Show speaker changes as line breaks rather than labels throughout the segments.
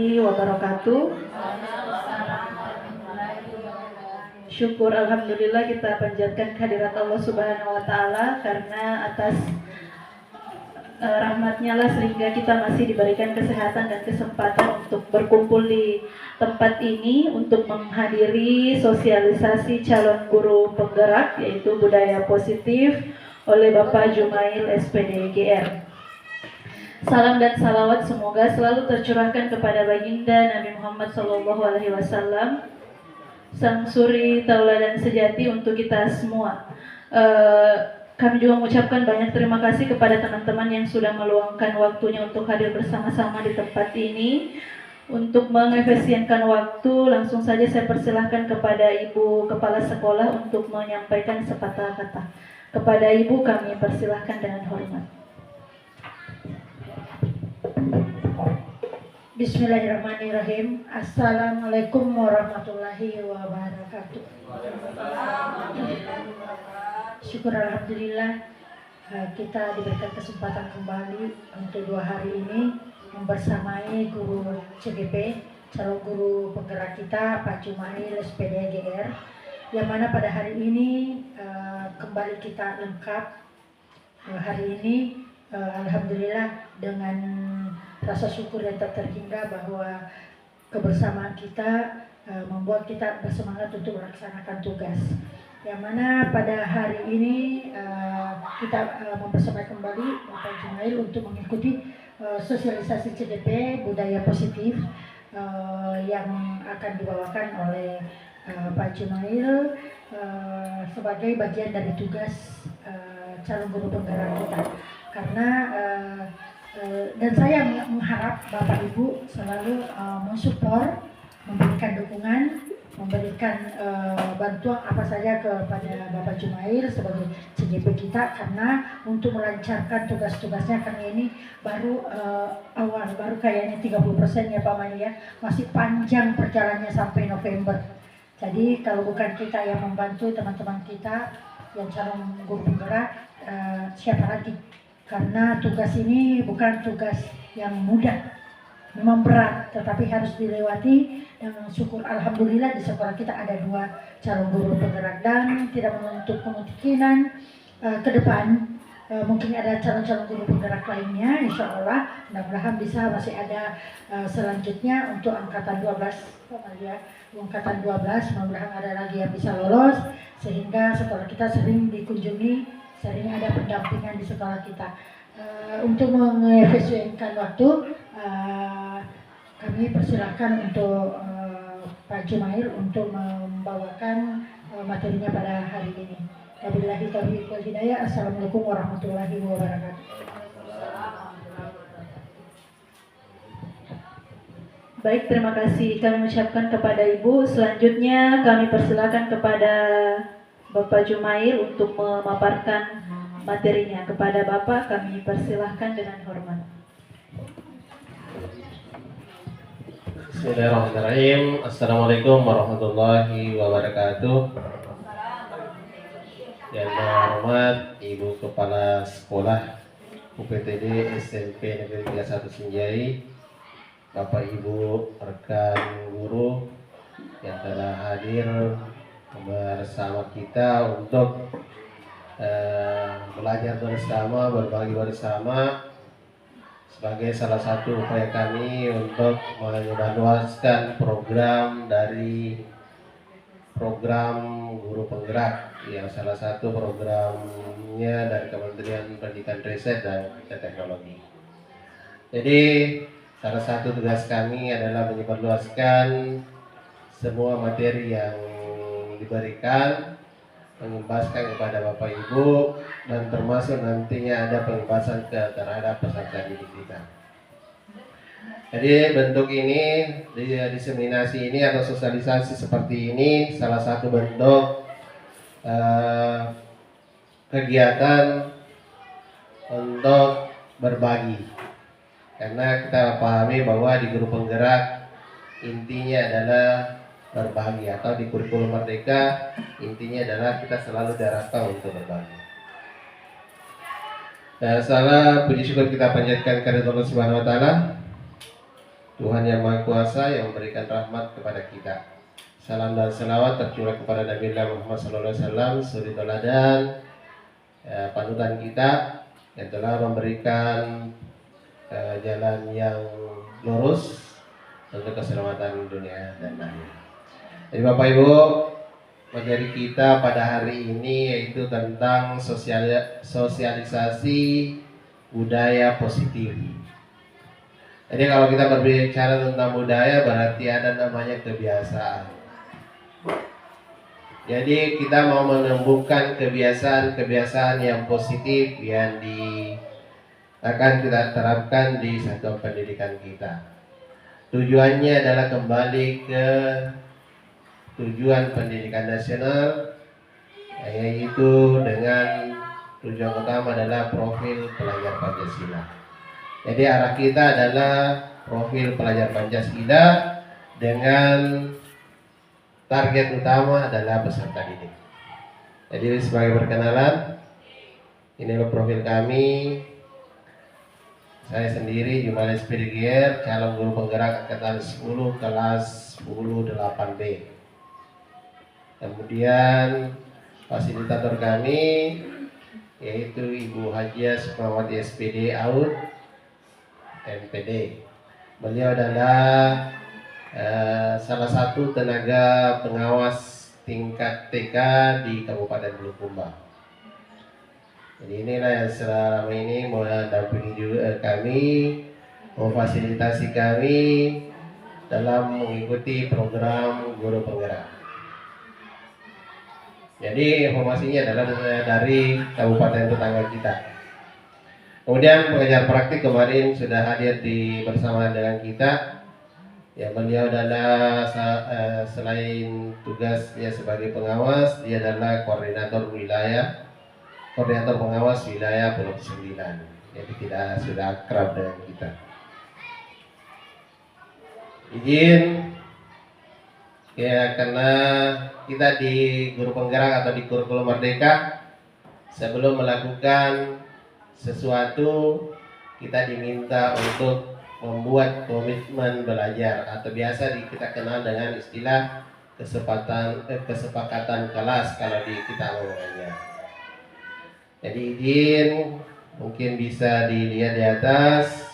warahmatullahi wabarakatuh. Syukur alhamdulillah kita panjatkan kehadirat Allah Subhanahu wa taala karena atas rahmatnya lah sehingga kita masih diberikan kesehatan dan kesempatan untuk berkumpul di tempat ini untuk menghadiri sosialisasi calon guru penggerak yaitu budaya positif oleh Bapak Jumail SPD GR. Salam dan salawat semoga selalu tercurahkan kepada baginda Nabi Muhammad SAW, sang suri tauladan sejati untuk kita semua. Kami juga mengucapkan banyak terima kasih kepada teman-teman yang sudah meluangkan waktunya untuk hadir bersama-sama di tempat ini. Untuk mengefisienkan waktu, langsung saja saya persilahkan kepada Ibu Kepala Sekolah untuk menyampaikan sepatah kata. Kepada Ibu kami persilahkan dengan hormat.
Bismillahirrahmanirrahim. Assalamualaikum warahmatullahi wabarakatuh. Syukur alhamdulillah kita diberikan kesempatan kembali untuk 2 hari ini membersamai guru CGP, calon guru penggerak kita Pak Jumail SPD GR, yang mana pada hari ini kembali kita lengkap. Hari ini alhamdulillah dengan rasa syukur yang tak terhingga bahwa kebersamaan kita membuat kita bersemangat untuk melaksanakan tugas. Yang mana pada hari ini kita membersamai kembali Bapak Jumail untuk mengikuti sosialisasi CDP budaya positif yang akan dibawakan oleh Pak Jumail sebagai bagian dari tugas calon guru penggerak kita. Karena dan saya mengharap Bapak Ibu selalu mensupport, memberikan dukungan, memberikan bantuan apa saja kepada Bapak Jumail sebagai CGP kita, karena untuk melancarkan tugas-tugasnya, karena ini baru awal, baru kayaknya 30% ya Pak Mani ya, masih panjang perjalanannya sampai November. Jadi kalau bukan kita yang membantu teman-teman kita yang calon guru penggerak, siapa lagi? Karena tugas ini bukan tugas yang mudah, memang berat, tetapi harus dilewati. Dengan syukur alhamdulillah di sekolah kita ada 2 calon guru penggerak, dan tidak menutup kemungkinan ke depan mungkin ada calon-calon guru penggerak lainnya. Insya Allah mudah-mudahan bisa masih ada selanjutnya untuk angkatan 12 ya, angkatan 12 mudah-mudahan ada lagi yang bisa lolos, sehingga sekolah kita sering dikunjungi, sering ada pendampingan di sekolah kita. Untuk mengefisienkan waktu, kami persilahkan untuk Pak Jumail untuk membawakan materinya pada hari ini. Wabillahi taufiq wal hidayah. Assalamualaikum warahmatullahi wabarakatuh.
Baik, terima kasih kami ucapkan kepada Ibu. Selanjutnya kami persilakan kepada Bapak Jumail untuk memaparkan materinya. Kepada Bapak kami persilahkan dengan hormat.
Bismillahirrahmanirrahim. Assalamualaikum warahmatullahi wabarakatuh. Yang terhormat Ibu Kepala Sekolah UPTD SMP Negeri 31 Sinjai, Bapak Ibu rekan guru yang telah hadir bersama kita untuk belajar bersama, berbagi bersama, sebagai salah satu upaya kami untuk menyebarluaskan program dari program guru penggerak, yang salah satu programnya dari Kementerian Pendidikan, Riset dan Teknologi. Jadi salah satu tugas kami adalah menyebarluaskan semua materi yang diberikan, mengimbaskan kepada Bapak Ibu, dan termasuk nantinya ada pengimbasan terhadap peserta didik kita. Jadi bentuk ini, diseminasi ini atau sosialisasi seperti ini salah satu bentuk kegiatan untuk berbagi. Karena kita pahami bahwa di guru penggerak intinya adalah berbagi, atau di kurikulum Merdeka intinya adalah kita selalu diarahkan untuk berbagi. Dan salah puji syukur kita panjatkan kepada Allah Subhanahu wa taala. Tuhan yang Maha Kuasa yang memberikan rahmat kepada kita. Salam dan selawat tercurah kepada Nabi Muhammad SAW, suri teladan, panutan kita yang telah memberikan jalan yang lurus untuk keselamatan dunia dan akhirat. Jadi Bapak Ibu, materi kita pada hari ini yaitu tentang sosialisasi budaya positif. Jadi kalau kita berbicara tentang budaya berarti ada namanya kebiasaan. Jadi kita mau menemukan kebiasaan-kebiasaan yang positif yang akan kita terapkan di satuan pendidikan kita. Tujuannya adalah kembali ke tujuan pendidikan nasional, yaitu dengan tujuan utama adalah profil pelajar Pancasila. Jadi arah kita adalah profil pelajar Pancasila dengan target utama adalah peserta didik. Jadi sebagai perkenalan, inilah profil kami. Saya sendiri Jumalis Pidigier, calon guru penggerak angkatan 10 kelas 10 8B. Kemudian fasilitator kami yaitu Ibu Hajia Sukmawati SPD AUD MPD. Beliau adalah salah satu tenaga pengawas tingkat TK di Kabupaten Bulukumba. Jadi inilah yang selama ini mendampingi juga kami, memfasilitasi kami dalam mengikuti program guru penggerak. Jadi informasinya adalah dari kabupaten tetangga kita. Kemudian pengajar praktik kemarin sudah hadir bersama dengan kita. Ya, beliau adalah selain tugasnya sebagai pengawas, dia adalah koordinator pengawas wilayah Pulau 9. Jadi sudah akrab dengan kita. Izin ya, karena kita di guru penggerak atau di kurikulum merdeka, sebelum melakukan sesuatu kita diminta untuk membuat komitmen belajar atau biasa kita kenal dengan istilah kesepakatan kelas kalau kita ngomongnya. Jadi izin mungkin bisa dilihat di atas.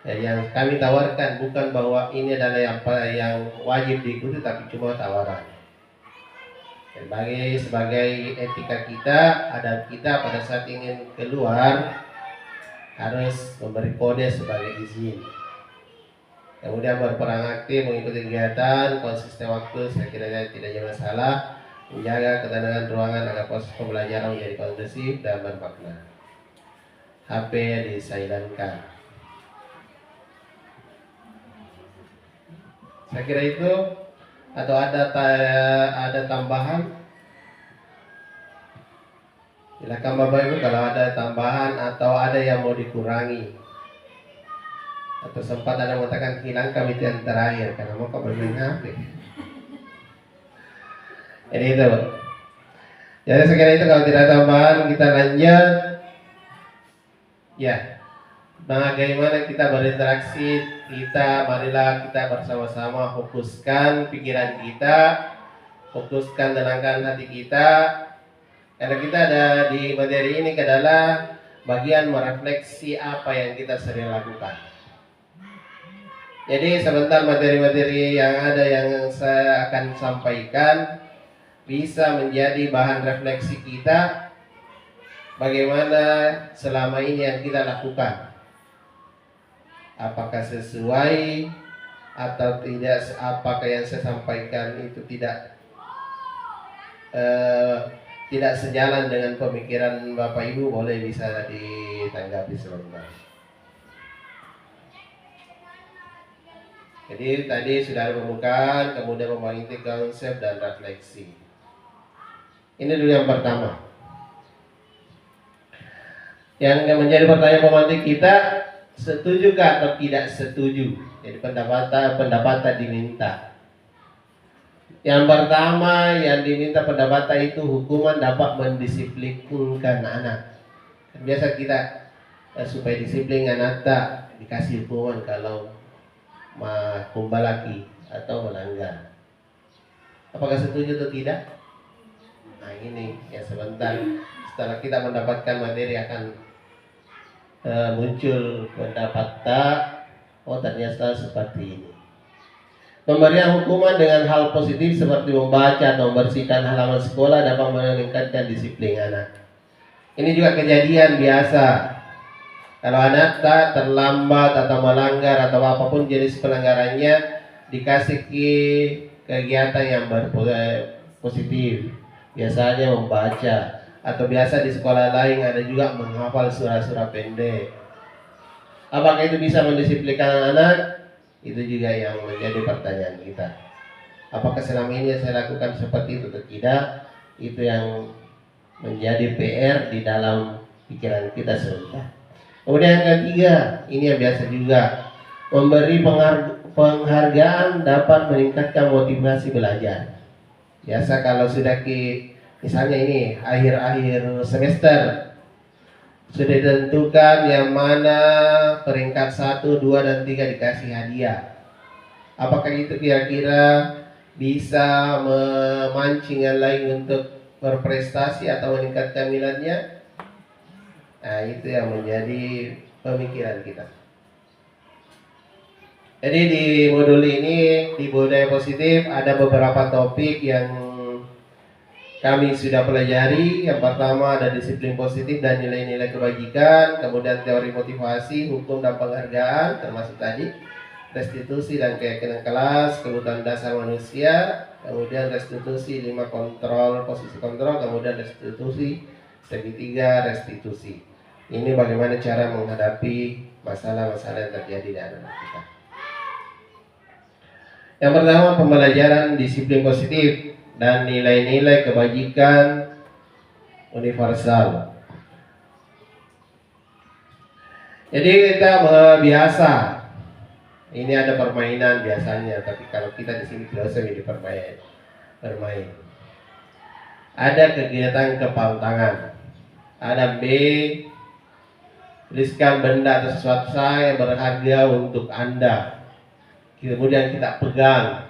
Yang kami tawarkan bukan bahwa ini adalah yang wajib diikuti, tapi cuma tawaran. Sebagai etika kita, adab kita pada saat ingin keluar harus memberi kode sebagai izin. Kemudian berperan aktif mengikuti kegiatan, konsisten waktu, saya kira tidak ada masalah. Menjaga ketenangan ruangan agar proses pembelajaran menjadi kondusif dan bermakna. HP disilentkan. Saya kira itu, atau ada tambahan? Silakan Bapak Ibu kalau ada tambahan atau ada yang mau dikurangi. Atau sempat ada mengatakan hilang kami itu yang terakhir karena mau bermain HP. Jadi itu. Jadi sekiranya itu kalau tidak tambahan kita lanjut. Ya. Bagaimana kita berinteraksi? Marilah kita bersama-sama fokuskan pikiran kita, fokuskan tenangkan hati kita. Karena kita ada di materi ini adalah bagian merefleksi apa yang kita sering lakukan. Jadi sebentar materi-materi yang ada yang saya akan sampaikan bisa menjadi bahan refleksi kita bagaimana selama ini yang kita lakukan. Apakah sesuai atau tidak, apakah yang saya sampaikan itu tidak sejalan dengan pemikiran Bapak Ibu, boleh bisa ditanggapi sebentar. Jadi tadi sudah ada pembukaan, kemudian membangun konsep dan refleksi. Ini dulu yang pertama. Yang menjadi pertanyaan pemantik kita, setujukah atau tidak setuju? Jadi pendapatan diminta. Yang pertama yang diminta pendapatan itu hukuman dapat mendisiplinkan anak. Biasa kita supaya disiplin anak tak dikasih hukuman kalau kumbalaki atau melanggar. Apakah setuju atau tidak? Nah ini ya, sebentar setelah kita mendapatkan materi akan muncul pendapat tak, oh ternyata seperti ini. Pemberian hukuman dengan hal positif seperti membaca atau membersihkan halaman sekolah dapat meningkatkan disiplin anak. Ini juga kejadian biasa. Kalau anak tak terlambat atau melanggar atau apapun jenis pelanggarannya, dikasih kegiatan yang positif. Biasanya membaca, atau biasa di sekolah lain ada juga menghafal surah-surah pendek. Apakah itu bisa mendisiplinkan anak? Itu juga yang menjadi pertanyaan kita. Apakah selama ini saya lakukan seperti itu atau tidak? Itu yang menjadi PR di dalam pikiran kita sebentar. Kemudian yang ketiga, ini yang biasa juga, memberi penghargaan dapat meningkatkan motivasi belajar. Biasa kalau sudah misalnya ini akhir-akhir semester, sudah ditentukan yang mana peringkat 1, 2, dan 3 dikasih hadiah. Apakah itu kira-kira bisa memancing yang lain untuk berprestasi atau meningkatkan minatnya? Nah itu yang menjadi pemikiran kita. Jadi di modul ini, di budaya positif, ada beberapa topik yang kami sudah pelajari. Yang pertama ada disiplin positif dan nilai-nilai kebajikan, kemudian teori motivasi, hukum dan penghargaan, termasuk tadi restitusi dan keyakinan kelas, kebutuhan dasar manusia, kemudian restitusi 5 kontrol, posisi kontrol, kemudian restitusi segitiga restitusi. Ini bagaimana cara menghadapi masalah-masalah yang terjadi di anak kita. Yang pertama, pembelajaran disiplin positif dan nilai-nilai kebajikan universal. Jadi kita biasa, ini ada permainan biasanya, tapi kalau kita di sini tidak usah jadi bermain. Ada kegiatan kepal tangan. Ada B, tuliskan benda atau sesuatu yang berharga untuk Anda. Kemudian kita pegang.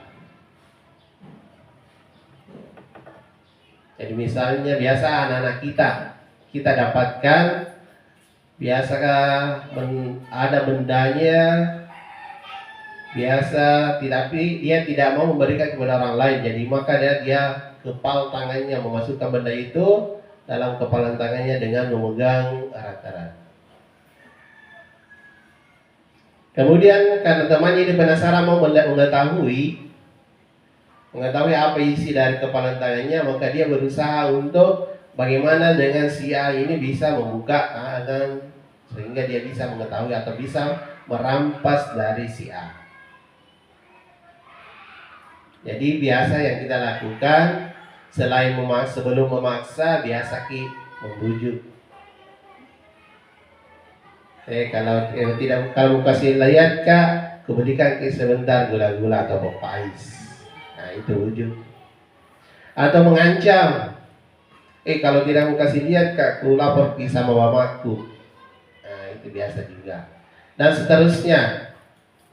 Jadi misalnya biasa anak-anak kita dapatkan, biasakah ada bendanya, biasa tapi dia tidak mau memberikan kepada orang lain. Jadi maka dia kepal tangannya, memasukkan benda itu dalam kepalan tangannya dengan memegang erat-erat. Kemudian karena temannya ini penasaran mau mengetahui apa isi dari kepalan tangannya, maka dia berusaha untuk bagaimana dengan si A ini bisa membuka tangan sehingga dia bisa mengetahui atau bisa merampas dari si A. Jadi biasa yang kita lakukan selain sebelum memaksa, biasa membujuk. Kalau kasih lihat Kak, keberikan sebentar gula-gula atau pais. Nah itu wujud. Atau mengancam. Kalau tidak mau kasih lihat Kak, aku lapor sama mamaku. Nah itu biasa juga. Dan seterusnya.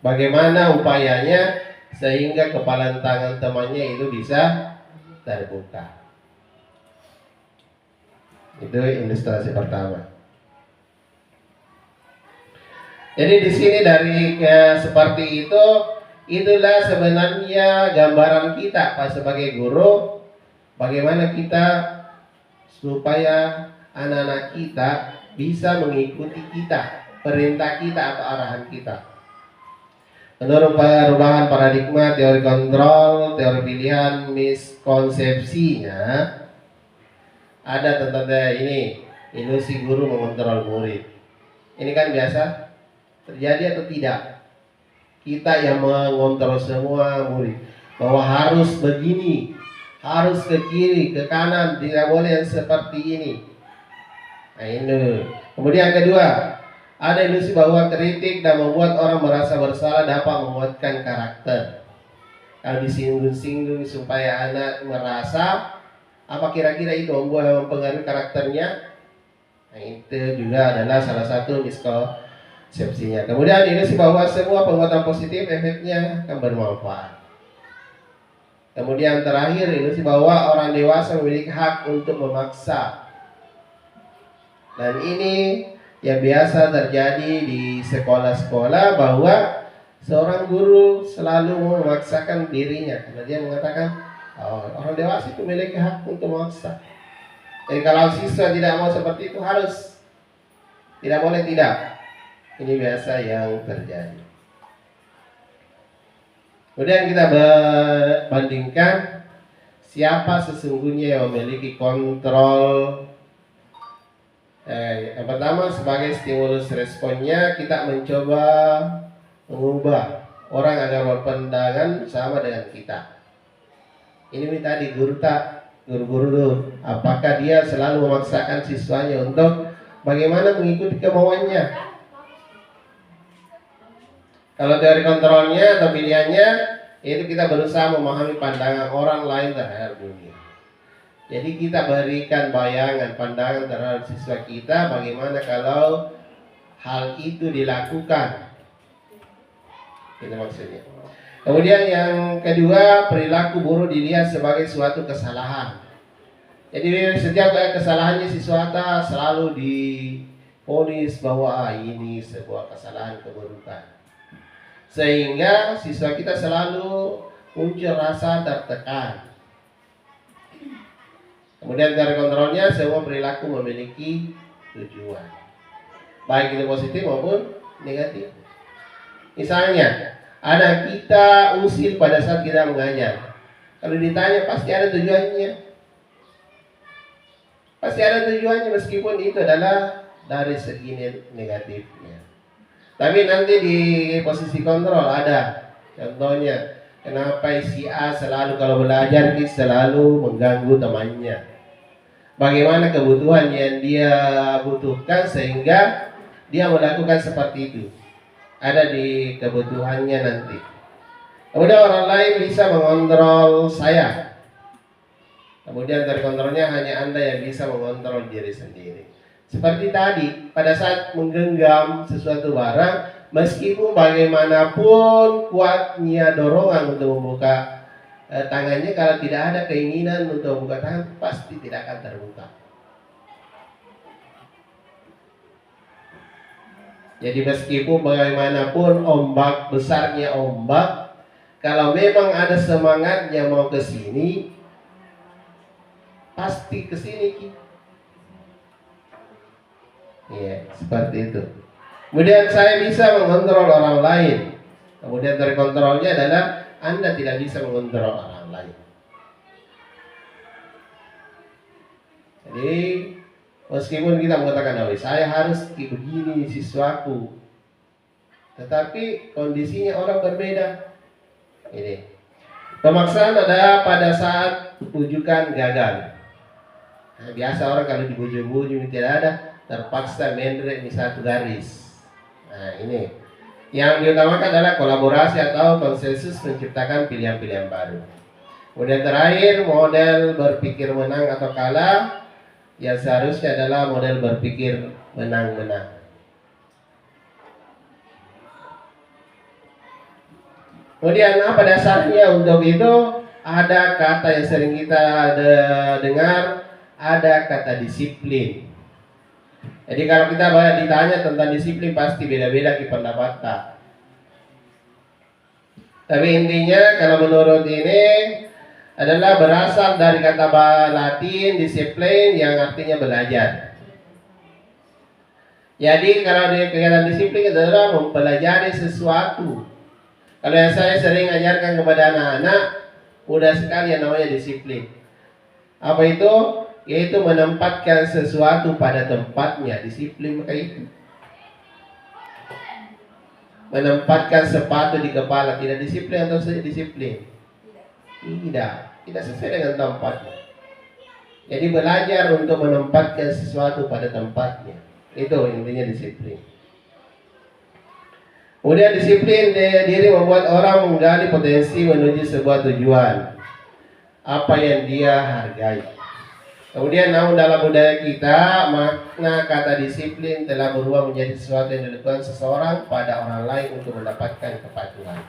Bagaimana upayanya sehingga kepalan tangan temannya itu bisa terbuka. Itu ilustrasi pertama. Jadi di sini dari seperti itu, itulah sebenarnya gambaran kita Pak sebagai guru, bagaimana kita supaya anak-anak kita bisa mengikuti kita, perintah kita atau arahan kita. Menurut perubahan paradigma, teori kontrol, teori pilihan, miskonsepsinya ada tentang ini, ilusi guru mengontrol murid. Ini kan biasa terjadi atau tidak? Kita yang mengontrol semua murid, bahwa harus begini, harus ke kiri, ke kanan, tidak boleh yang seperti ini. Nah ini. Kemudian kedua, ada ilusi bahwa kritik dan membuat orang merasa bersalah dapat menguatkan karakter. Kalau disinggung-singgung supaya anak merasa, apa kira-kira itu mempengaruhi karakternya? Nah itu juga adalah salah satu persepsinya. Kemudian ilusi bahwa semua penguatan positif efeknya akan bermanfaat. Kemudian terakhir, ilusi bahwa orang dewasa memiliki hak untuk memaksa. Dan ini yang biasa terjadi di sekolah-sekolah, bahwa seorang guru selalu memaksakan dirinya karena dia mengatakan, oh, orang dewasa itu memiliki hak untuk memaksa. Jadi kalau siswa tidak mau seperti itu, harus, tidak boleh tidak. Ini biasa yang terjadi. Kemudian kita bandingkan siapa sesungguhnya yang memiliki kontrol. Yang pertama, sebagai stimulus responnya, kita mencoba mengubah orang agar berpandangan sama dengan kita. Ini tadi guru-guru, apakah dia selalu memaksakan siswanya untuk bagaimana mengikuti kemauannya? Kalau teori kontrolnya atau pilihannya, itu kita berusaha memahami pandangan orang lain terhadap dunia. Jadi kita berikan bayangan, pandangan terhadap siswa kita, bagaimana kalau hal itu dilakukan. Itu maksudnya. Kemudian yang kedua, perilaku buruk dilihat sebagai suatu kesalahan. Jadi setiap kesalahannya siswa selalu divonis bahwa ini sebuah kesalahan, keburukan. Sehingga siswa kita selalu muncul rasa tertekan. Kemudian dari kontrolnya, semua perilaku memiliki tujuan, baik itu positif maupun negatif. Misalnya, ada kita usil pada saat kita mengajar. Kalau ditanya, pasti ada tujuannya. Pasti ada tujuannya, meskipun itu adalah dari segi negatifnya. Tapi nanti di posisi kontrol ada. Contohnya, kenapa si A selalu kalau belajar selalu mengganggu temannya. Bagaimana kebutuhan yang dia butuhkan sehingga dia melakukan seperti itu. Ada di kebutuhannya nanti. Kemudian orang lain bisa mengontrol saya. Kemudian dari kontrolnya hanya Anda yang bisa mengontrol diri sendiri. Seperti tadi, pada saat menggenggam sesuatu barang, meskipun bagaimanapun kuatnya dorongan untuk membuka tangannya, kalau tidak ada keinginan untuk membuka tangan, pasti tidak akan terbuka. Jadi meskipun bagaimanapun ombak, besarnya ombak, kalau memang ada semangatnya mau ke sini, pasti ke sini. Ya, seperti itu. Kemudian saya bisa mengontrol orang lain. Kemudian dari kontrolnya adalah Anda tidak bisa mengontrol orang lain. Jadi meskipun kita mengatakan, oh, saya harus begini siswaku, tetapi kondisinya orang berbeda. Ini pemaksaan ada pada saat ujukan gagal. Nah, biasa orang kalau dibujuk-bujuk tidak ada, terpaksa mendret di satu garis. Nah, ini yang diutamakan adalah kolaborasi atau konsensus menciptakan pilihan-pilihan baru. Kemudian terakhir, model berpikir menang atau kalah, yang seharusnya adalah model berpikir menang-menang. Kemudian apa dasarnya untuk itu? Ada kata yang sering kita dengar, ada kata disiplin. Jadi kalau kita banyak ditanya tentang disiplin, pasti beda-beda di pendapat. Tapi intinya kalau menurut ini adalah berasal dari kata Latin disiplin yang artinya belajar. Jadi kalau di kegiatan disiplin adalah mempelajari sesuatu. Kalau yang saya sering ajarkan kepada anak-anak, mudah sekali yang namanya disiplin. Apa itu? Yaitu menempatkan sesuatu pada tempatnya. Disiplin maka itu menempatkan sepatu di kepala. Tidak disiplin atau disiplin? Tidak sesuai dengan tempatnya. Jadi belajar untuk menempatkan sesuatu pada tempatnya. Itu intinya disiplin. Kemudian disiplin diri membuat orang menggali potensi menuju sebuah tujuan, apa yang dia hargai. Kemudian namun dalam budaya kita, makna kata disiplin telah berubah menjadi sesuatu yang dilakukan seseorang pada orang lain untuk mendapatkan kepatuhan.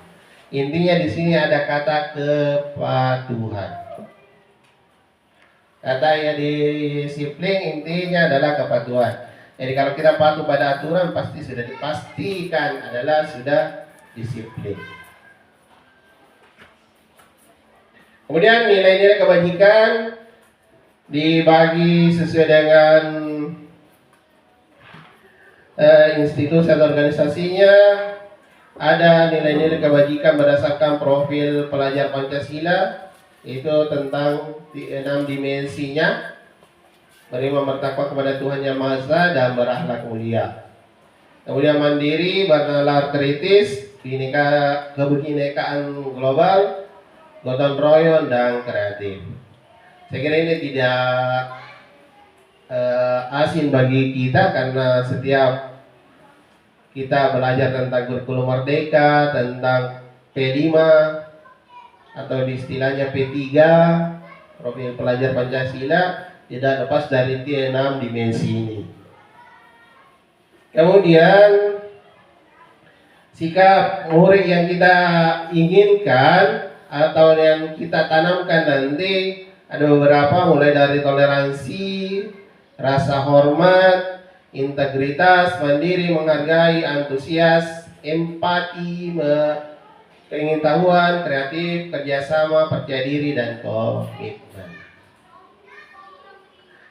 Intinya di sini ada kata kepatuhan. Kata yang disiplin intinya adalah kepatuhan. Jadi kalau kita patuh pada aturan pasti sudah dipastikan adalah sudah disiplin. Kemudian nilai-nilai kebajikan dibagi sesuai dengan institusi atau organisasinya. Ada nilai-nilai kebajikan berdasarkan profil pelajar Pancasila, itu tentang 6 dimensinya: beriman, bertakwa kepada Tuhan Yang Maha Esa, dan berakhlak mulia. Kemudian mandiri, bernalar kritis, kebinekaan global, gotong royong, dan kreatif. Saya kira ini tidak asing bagi kita, karena setiap kita belajar tentang kurikulum merdeka, tentang P5 atau di istilahnya P3, profil pelajar Pancasila, tidak lepas dari 6 dimensi ini. Kemudian sikap murid yang kita inginkan atau yang kita tanamkan nanti ada beberapa, mulai dari toleransi, rasa hormat, integritas, mandiri, menghargai, antusias, empati, pengetahuan, kreatif, kerjasama, percaya diri, dan komitmen.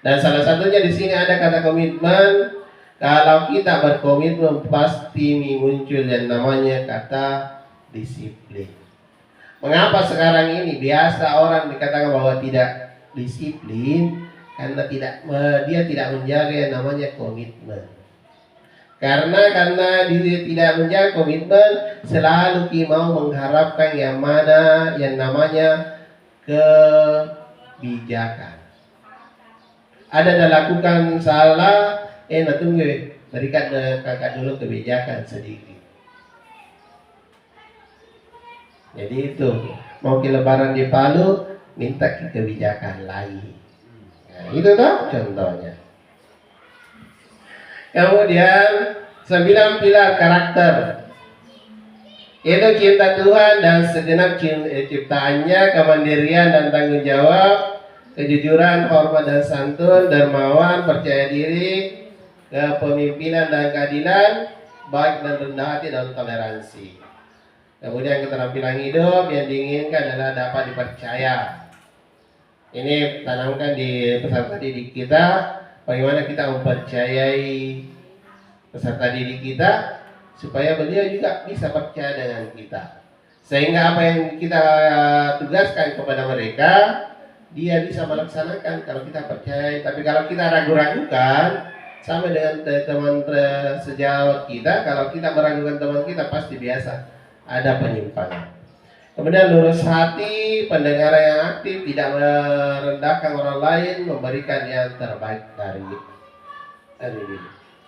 Dan salah satunya di sini ada kata komitmen. Kalau kita berkomitmen pasti muncul yang namanya kata disiplin. Mengapa sekarang ini biasa orang dikatakan bahwa tidak disiplin? Karena dia tidak menjaga yang namanya komitmen. Karena dia tidak menjaga komitmen, selalu mau mengharapkan yang namanya kebijakan. Ada yang lakukan salah, tunggu, berikan kakak dulu kebijakan sedikit. Jadi itu, mau ke lebaran di Palu, minta kebijakan lagi. Nah, itu tuh contohnya. Kemudian 9 pilar karakter. Itu cinta Tuhan dan segenap ciptaannya, kemandirian dan tanggung jawab, kejujuran, hormat dan santun, dermawan, percaya diri, kepemimpinan dan keadilan, baik dan rendah hati dan toleransi. Kemudian keterampilan hidup yang diinginkan adalah dapat dipercaya. Ini tanamkan di peserta didik kita, bagaimana kita mempercayai peserta didik kita supaya beliau juga bisa percaya dengan kita. Sehingga apa yang kita tugaskan kepada mereka, dia bisa melaksanakan kalau kita percaya. Tapi kalau kita ragu-ragukan, sama dengan teman sejawat kita, kalau kita meragukan teman kita pasti biasa ada penyimpangan. Kemudian lurus hati, pendengar yang aktif, tidak merendahkan orang lain, memberikan yang terbaik dari diri.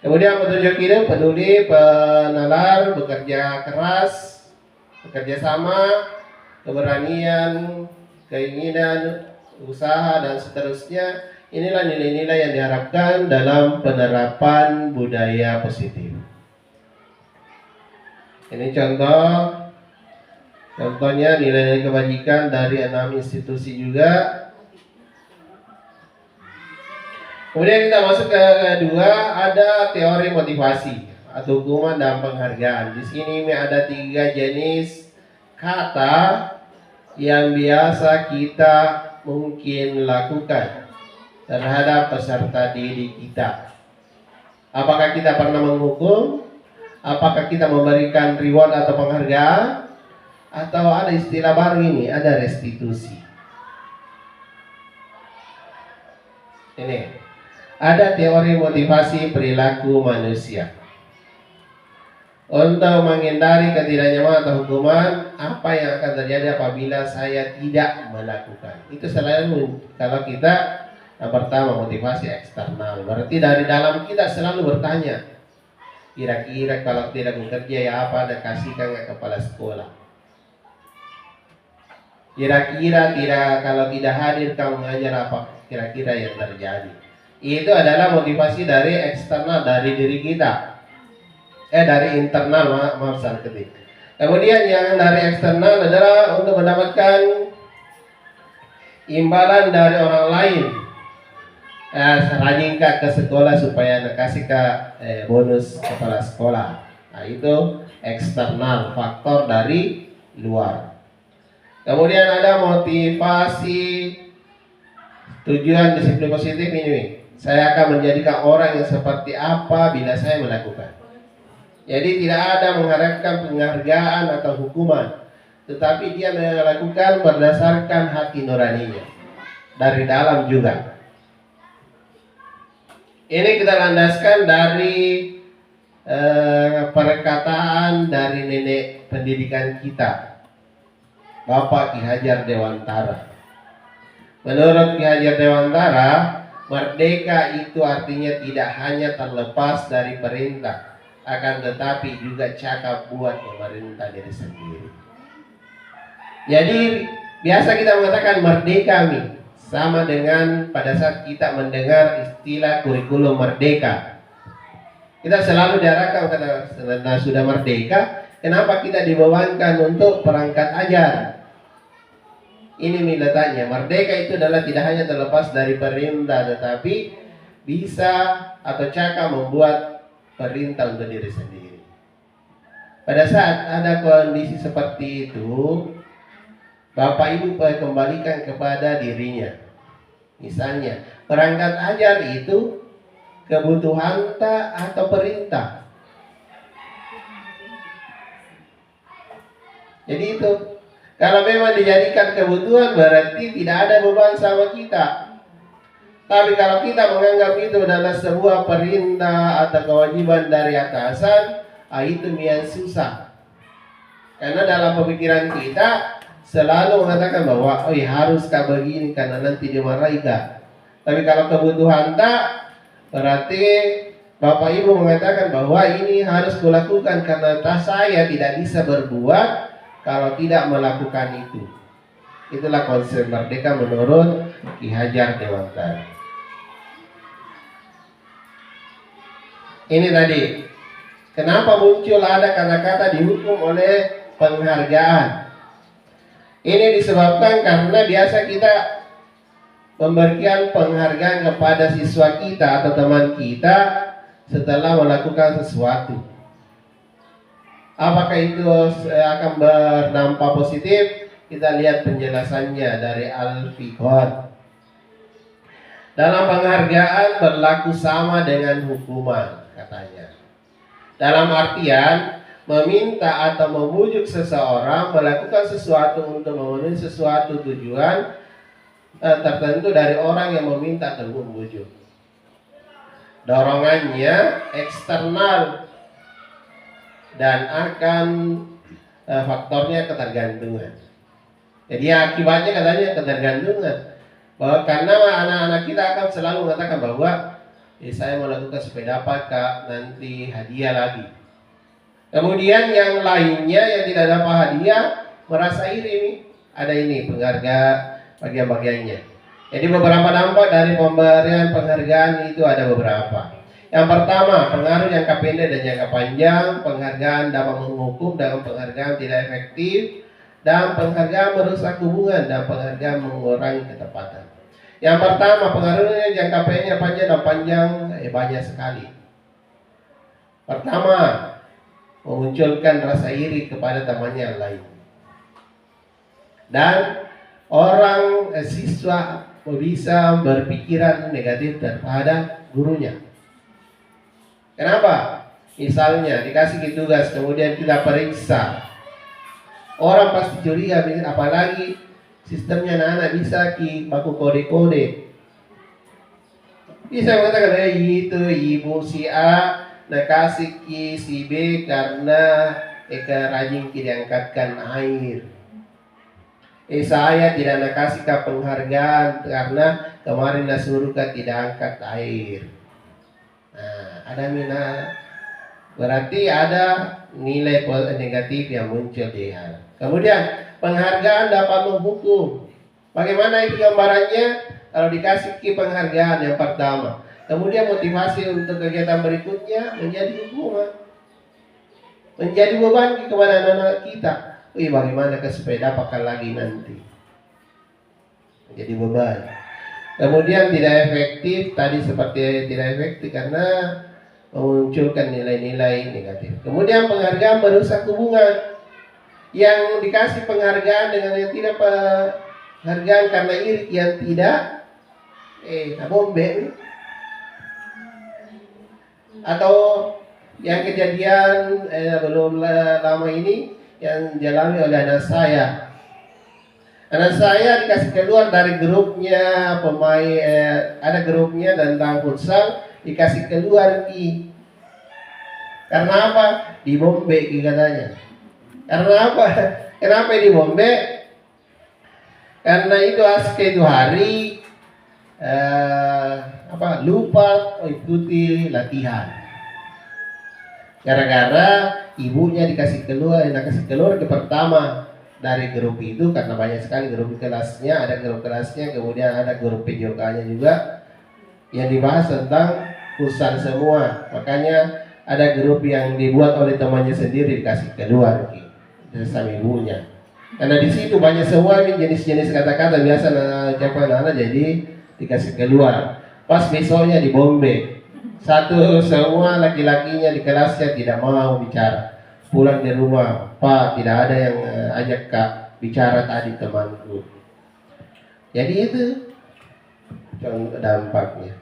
Kemudian petunjuk hidup, peduli, penalar, bekerja keras, bekerja sama, keberanian, keinginan, usaha, dan seterusnya. Inilah nilai-nilai yang diharapkan dalam penerapan budaya positif. Ini contohnya nilai-nilai kebajikan dari 6 institusi juga. Kemudian kita masuk ke kedua, ada teori motivasi atau hukuman dan penghargaan. Di sini ada 3 jenis kata yang biasa kita mungkin lakukan terhadap peserta didik kita. Apakah kita pernah menghukum? Apakah kita memberikan reward atau penghargaan? Atau ada istilah baru ini, ada restitusi. Ini ada teori motivasi perilaku manusia. Untuk menghindari ketidaknyamanan atau hukuman, apa yang akan terjadi apabila saya tidak melakukan? Itu selalu kalau kita yang pertama motivasi eksternal. Berarti dari dalam kita selalu bertanya, kira-kira kalau tidak bekerja ya apa, ada kasihkan ke kepala sekolah. Kira-kira kalau tidak hadir kamu mengajar apa? kira-kira yang terjadi. Itu adalah motivasi dari eksternal, dari diri kita. Dari internal, maaf salah ketik. Kemudian yang dari eksternal adalah untuk mendapatkan imbalan dari orang lain. Rajin ke sekolah supaya kasih bonus kepala sekolah. Nah, itu eksternal, faktor dari luar. Kemudian ada motivasi tujuan disiplin positif ini. Saya akan menjadikan orang yang seperti apa bila saya melakukan. Jadi tidak ada mengharapkan penghargaan atau hukuman, tetapi dia melakukan berdasarkan hati nuraninya, dari dalam juga. Ini kita landaskan dari perkataan dari nenek pendidikan kita, Bapak Ki Hajar Dewantara. Menurut Ki Hajar Dewantara, merdeka itu artinya tidak hanya terlepas dari perintah, akan tetapi juga cakap buat memerintah diri sendiri. Jadi biasa kita mengatakan merdeka nih, sama dengan pada saat kita mendengar istilah kurikulum merdeka. Kita selalu diarahkan karena sudah merdeka, kenapa kita dibebankan untuk perangkat ajar? Ini letaknya, merdeka itu adalah tidak hanya terlepas dari perintah, tetapi bisa atau cakap membuat perintah untuk diri sendiri. Pada saat ada kondisi seperti itu, Bapak Ibu kembalikan kepada dirinya. Misalnya, perangkat ajar itu kebutuhan atau perintah. Jadi itu, kalau memang dijadikan kebutuhan berarti tidak ada beban sama kita. Tapi kalau kita menganggap itu adalah sebuah perintah atau kewajiban dari atasan, itu yang susah. Karena dalam pemikiran kita selalu mengatakan bahwa haruskah begini karena nanti dimarahi kah. Tapi kalau kebutuhan tak, berarti Bapak Ibu mengatakan bahwa ini harus kulakukan karena saya tidak bisa berbuat kalau tidak melakukan itu. Itulah konsep merdeka menurut Ki Hajar Dewantara. Ini tadi, kenapa muncul ada kata-kata dihukum oleh penghargaan? Ini disebabkan karena biasa kita memberikan penghargaan kepada siswa kita atau teman kita setelah melakukan sesuatu. Apakah itu akan berdampak positif? Kita lihat penjelasannya dari Al-Fiqh. Dalam penghargaan berlaku sama dengan hukuman, katanya. Dalam artian meminta atau memujuk seseorang melakukan sesuatu untuk memenuhi sesuatu tujuan tertentu dari orang yang meminta atau memujuk. Dorongannya eksternal dan akan faktornya ketergantungan. Jadi akibatnya katanya ketergantungan. Bahwa karena anak-anak kita akan selalu mengatakan bahwa saya mau lakukan sepeda apa kak, nanti hadiah lagi. Kemudian yang lainnya yang tidak dapat hadiah merasa iri nih. Ada ini penghargaan bagian-bagiannya. Jadi beberapa dampak dari pemberian penghargaan itu ada beberapa. Yang pertama, pengaruh jangka pendek dan jangka panjang. Penghargaan dapat menghukum dan penghargaan tidak efektif. Dan penghargaan merusak hubungan dan penghargaan mengurangi ketepatan. Yang pertama, pengaruhnya jangka pendek, panjang dan panjang banyak sekali. Pertama, memunculkan rasa iri kepada temannya yang lain. Dan orang siswa bisa berpikiran negatif terhadap gurunya. Kenapa? Misalnya dikasih tugas kemudian kita periksa, orang pasti curiga, apalagi sistemnya anak-anak bisa baku kode-kode. Bisa mengatakan itu ibu si A nakasih ki si B karena rajin diangkatkan air. Saya tidak nakasih ke penghargaan karena kemarin suruh tidak angkat air. Nah, ada berarti ada nilai negatif yang muncul di hal. Kemudian penghargaan dapat menghukum. Bagaimana itu gambarannya? Kalau dikasih penghargaan yang pertama, kemudian motivasi untuk kegiatan berikutnya menjadi hukuman, menjadi beban kepada anak-anak kita. Wih, bagaimana ke sepeda pakai lagi nanti? Menjadi beban. Kemudian tidak efektif, tadi seperti tidak efektif karena memunculkan nilai-nilai negatif. Kemudian penghargaan merusak hubungan. Yang dikasih penghargaan dengan yang tidak penghargaan karena iri, yang tidak bombe. Atau yang kejadian belum lama ini yang dialami oleh anak saya. Anak saya dikasih keluar dari grupnya pemain, ada grupnya tentang futsal, dikasih keluar ki. Karena apa? Dibombe ki katanya. Karena apa? Kenapa dibombe? Karena itu aske itu hari lupa ikuti latihan. Gara-gara ibunya dikasih keluar ke pertama dari grup itu, karena banyak sekali grup kelasnya, ada grup kelasnya, kemudian ada grup PJK-nya juga yang dibahas tentang futsal semua. Makanya ada grup yang dibuat oleh temannya sendiri dikasih keluar sama ibunya. Karena di situ banyak semua jenis-jenis kata-kata biasa anak-anak jadi dikasih keluar. Pas besoknya dibombe. Satu semua laki-lakinya di kelasnya tidak mau bicara. Pulang di rumah, Pak, tidak ada yang ajak Kak bicara tadi temanku. Jadi itu contoh dampaknya.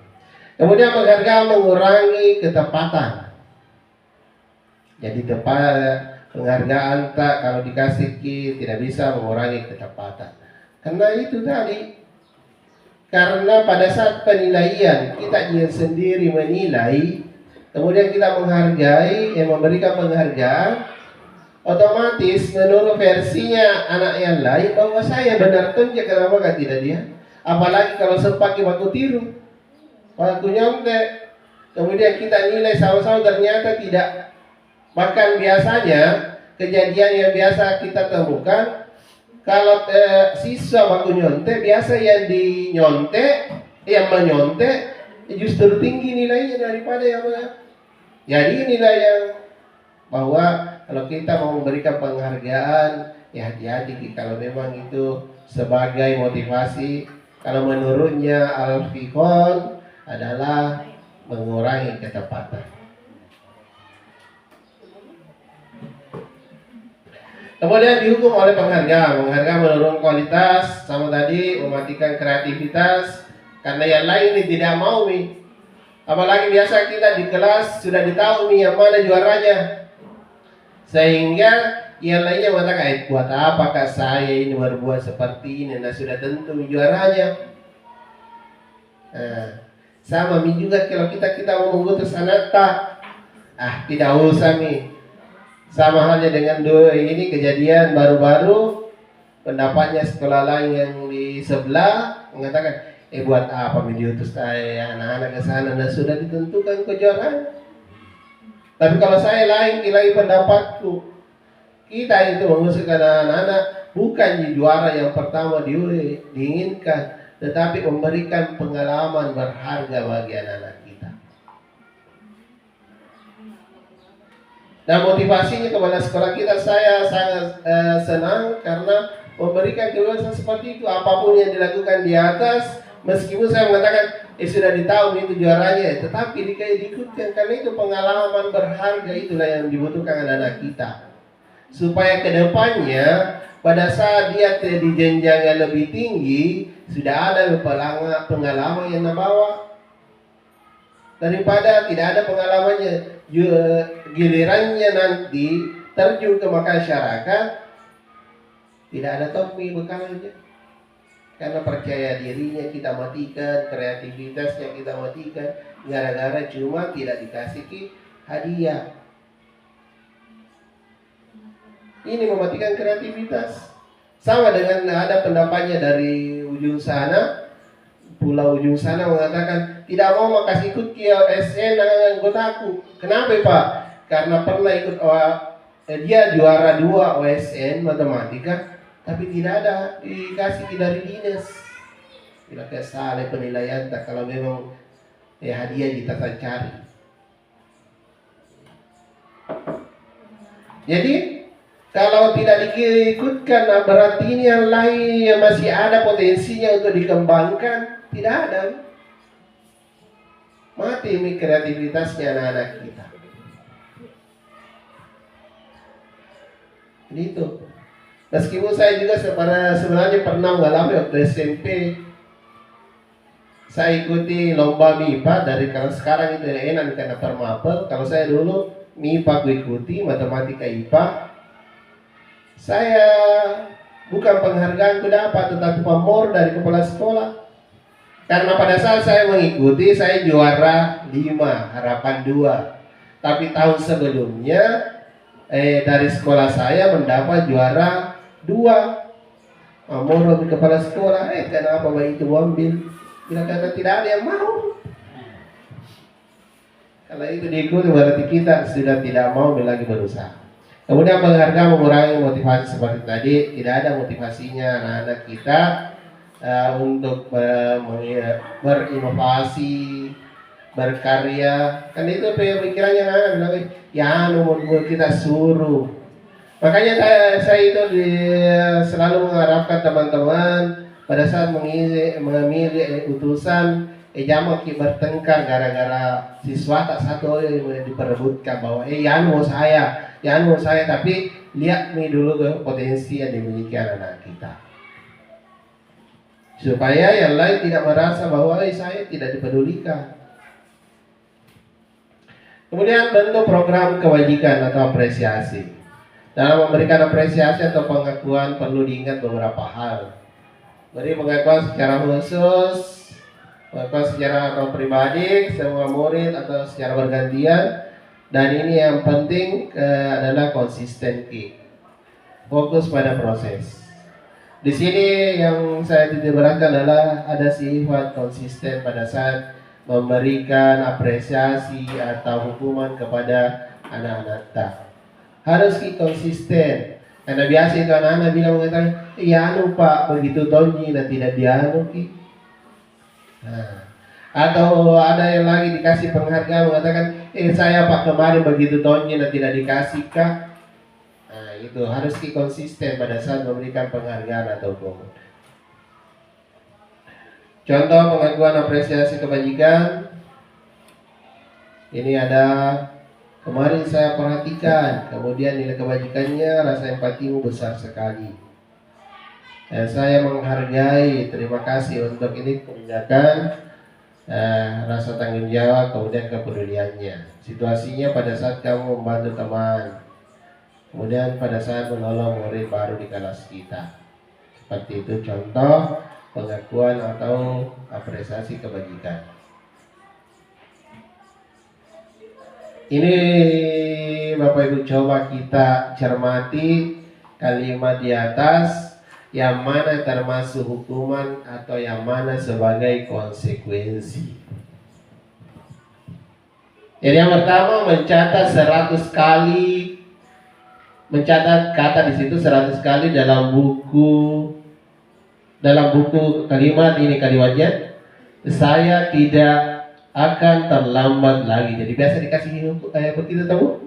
Kemudian penghargaan mengurangi ketepatan. Jadi penghargaan tak kalau dikasih tidak bisa mengurangi ketepatan. Karena itu tadi. Karena pada saat penilaian kita sendiri menilai, kemudian kita menghargai, memberikan penghargaan, otomatis menurut versinya anak yang lain bahwa saya benar tunjuk, kenapa kan tidak dia? Apalagi kalau sepaki waktu tiru, waktu nyontek, kemudian kita nilai sama-sama ternyata tidak. Bahkan biasanya kejadian yang biasa kita temukan, kalau siswa waktu nyontek, biasa yang menyontek justru tinggi nilainya daripada yang jadi nilai yang bahwa kalau kita mau memberikan penghargaan, ya hati-hati kalau memang itu sebagai motivasi. Kalau menurutnya Al-Fiqhon adalah mengurangi ketepatan. Kemudian dihukum oleh penghargaan menurunkan kualitas, sama tadi mematikan kreativitas, karena yang lain ini tidak mau nih. Apalagi biasa kita di kelas sudah ditahu nih yang mana juaranya, sehingga yang lainnya mengatakan, buat apakah saya ini berbuat seperti ini? Nah sudah tentu juaranya. Sama juga kalau kita mau mengutus anak tak, tidak usah nih. Sama halnya dengan ini kejadian baru-baru, pendapatnya sekolah lain yang di sebelah mengatakan, buat apa diutus saya anak-anak ke sana, dan sudah ditentukan kejuaraan. Tapi kalau saya lagi pendapatku, kita itu mengusulkan anak-anak bukan di juara yang pertama diinginkan, tetapi memberikan pengalaman berharga bagi anak-anak kita. Dan motivasinya kepada sekolah kita, saya sangat senang karena memberikan kebebasan seperti itu. Apapun yang dilakukan di atas, meskipun saya mengatakan sudah ditahu itu juaranya, tetapi diikutkan karena itu pengalaman berharga, itulah yang dibutuhkan anak-anak kita. Supaya kedepannya pada saat dia di jenjang yang lebih tinggi sudah ada pengalaman yang dibawa, daripada tidak ada pengalamannya, gilirannya nanti terjun ke masyarakat tidak ada topi bekalnya, karena percaya dirinya kita matikan, kreativitasnya kita matikan gara-gara cuma tidak dikasih hadiah. Ini mematikan kreativitas. Sama dengan ada pendapatnya dari ujung sana, pulau ujung sana mengatakan tidak mau kasih ikut ke OSN anggotaku. Kenapa Pak? Karena pernah ikut dia juara 2 OSN matematika, tapi tidak ada dikasih dari dinas. Bila kayak salah penilaian tak kalau memang hadiah kita tak cari. Jadi kalau tidak diikutkan, nah berarti ini yang lain yang masih ada potensinya untuk dikembangkan, tidak ada. Mati kreativitasnya anak-anak kita. Jadi itu. Meskipun saya juga sebenarnya pernah mengalami waktu SMP, saya ikuti lomba MIPA dari kalau sekarang itu enak karena permapel. Kalau saya dulu MIPA aku ikuti, matematika IPA. Saya bukan penghargaan ku dapat, tetapi pamor dari kepala sekolah. Karena pada saat saya mengikuti, saya juara 5, harapan 2. Tapi tahun sebelumnya dari sekolah saya mendapat juara 2. Pamor dari kepala sekolah, kenapa bayi itu ambil? Bila kata tidak ada yang mau. Kalau itu diikuti berarti kita sudah tidak mau lagi berusaha. Kemudian penghargaan mengurangi motivasi seperti tadi. Tidak ada motivasinya anak-anak kita untuk berinovasi, berkarya. Kan itu pikirannya anak bilang, ya mau kita suruh. Makanya saya itu selalu mengharapkan teman-teman pada saat memilih utusan, jangan bertengkar gara-gara siswa tak satu yang diperebutkan bahwa mau saya, tapi lihat nih dulu ke potensi yang dimiliki anak kita, supaya yang lain tidak merasa bahwa saya tidak dipedulikan. Kemudian bentuk program kewajiban atau apresiasi. Dalam memberikan apresiasi atau pengakuan perlu diingat beberapa hal. Beri pengakuan secara khusus, pengakuan secara atau pribadi, semua murid atau secara bergantian. Dan ini yang penting adalah konsisten. Fokus pada proses. Di sini yang saya titik beratkan adalah ada sifat konsisten pada saat memberikan apresiasi atau hukuman kepada anak-anak kita. Harus konsisten. Karena biasa itu anak-anak bilang mengatakan, Pak begitu tonji dan tidak dianu atau ada yang lagi dikasih penghargaan mengatakan, saya Pak kemarin begitu tonji dan tidak dikasih kah? Nah itu harus konsisten pada saat memberikan penghargaan atau hukuman. Contoh pengakuan apresiasi kebajikan. Ini ada kemarin saya perhatikan, kemudian nilai kebajikannya, rasa empatimu besar sekali. Dan saya menghargai, terima kasih untuk ini tindakan, rasa tanggung jawab, kemudian kepeduliannya. Situasinya pada saat kamu membantu teman, kemudian pada saat menolong murid baru di kelas kita. Seperti itu contoh pengakuan atau apresiasi kebajikan. Ini Bapak Ibu coba kita cermati kalimat di atas, yang mana termasuk hukuman atau yang mana sebagai konsekuensi. Jadi yang pertama mencatat 100 kali, mencatat kata di situ 100 kali dalam buku kalimat ini kalimatnya, saya tidak akan terlambat lagi. Jadi biasa dikasih begitu tahu.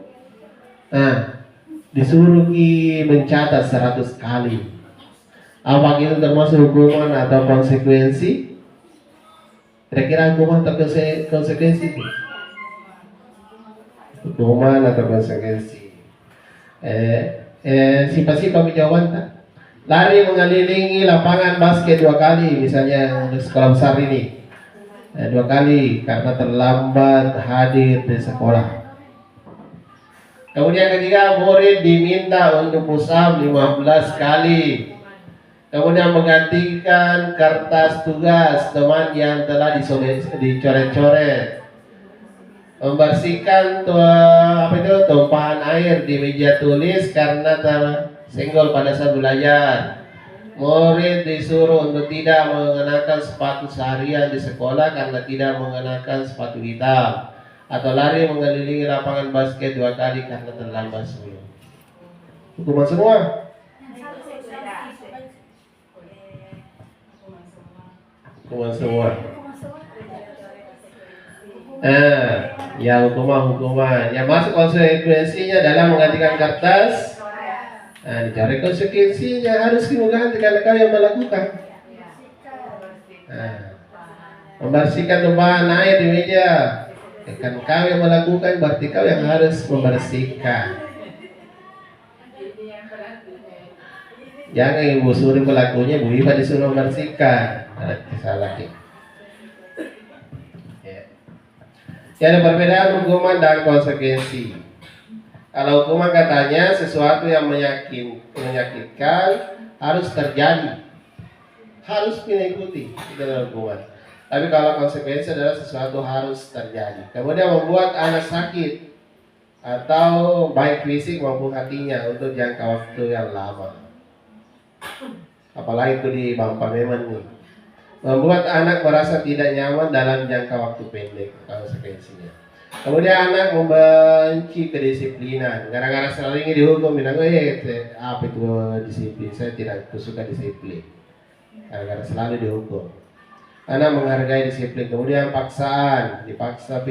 Nah, disuruh mencatat 100 kali. Apa itu termasuk hukuman atau konsekuensi? Kira-kira hukuman atau konsekuensi? Hukuman atau konsekuensi? Siapa jawaban tak? Lari mengelilingi lapangan basket 2 kali, misalnya untuk sekolah besar ini. 2 kali karena terlambat hadir di sekolah. Kemudian ketiga, murid diminta untuk push up 15 kali. Kemudian menggantikan kertas tugas teman yang telah dicoret-coret. Membersihkan tumpahan air di meja tulis karena tersenggol pada saat belajar. Murid disuruh untuk tidak mengenakan sepatu seharian di sekolah karena tidak mengenakan sepatu hitam, atau lari mengelilingi lapangan basket 2 kali karena terlambat sebelum. Hukuman semua. hukuman semua. Ya hukuman yang masuk konsekuensinya dalam menggantikan kertas. Dicari konsekuensinya, harus mengganti karena kau yang melakukan. Membersihkan tumpahan air di meja, kan kau yang melakukan, berarti kau yang harus membersihkan. Jangan ibu suruh pelakunya, Bu Iva disuruh membersihkan. Salah ya. Ada perbedaan hukuman dan konsekuensi. Kalau hukuman katanya sesuatu yang menyakitkan harus terjadi, harus mengikuti itu adalah hukuman. Tapi kalau konsekuensi adalah sesuatu harus terjadi. Kemudian membuat anak sakit atau baik fisik maupun hatinya untuk jangka waktu yang lama. Apalagi itu di Bangpa Memang nih. Membuat anak merasa tidak nyaman dalam jangka waktu pendek, konsekuensinya. Kemudian anak membenci kedisiplinan. Gara-gara sering dihukum, bilang, apa itu disiplin? Saya tidak suka disiplin. Gara-gara selalu dihukum. Anak menghargai disiplin. Kemudian paksaan, dipaksa B.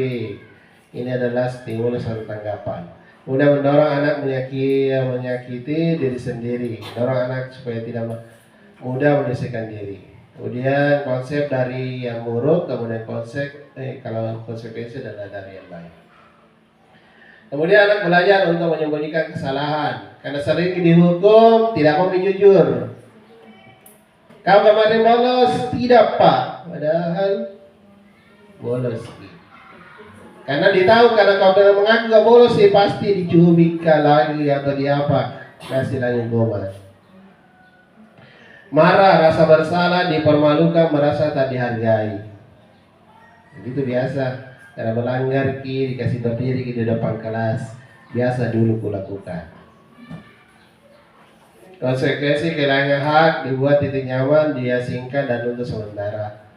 Ini adalah stimulus atau tanggapan. Kemudian mendorong anak menyakiti diri sendiri. Mendorong anak supaya tidak mudah menyelesaikan diri. Kemudian konsep dari yang buruk, kemudian kalau konsekuensi adalah dari yang baik. Kemudian anak belajar untuk menyembunyikan kesalahan karena sering dihukum tidak mau jujur. Kau kemarin bolos, tidak Pak, padahal bolos. Karena ditahu karena kau benar mengaku gak bolos, pasti dicubit lagi atau di apa, kasih lagi hukuman. Marah, rasa bersalah, dipermalukan, merasa tak dihargai. Begitu biasa. Karena melanggar dikasih berdiri di depan kelas. Biasa dulu kulakukan. Konsekuensi kehilangan hak, dibuat titik nyaman, diasingkan dan untuk sementara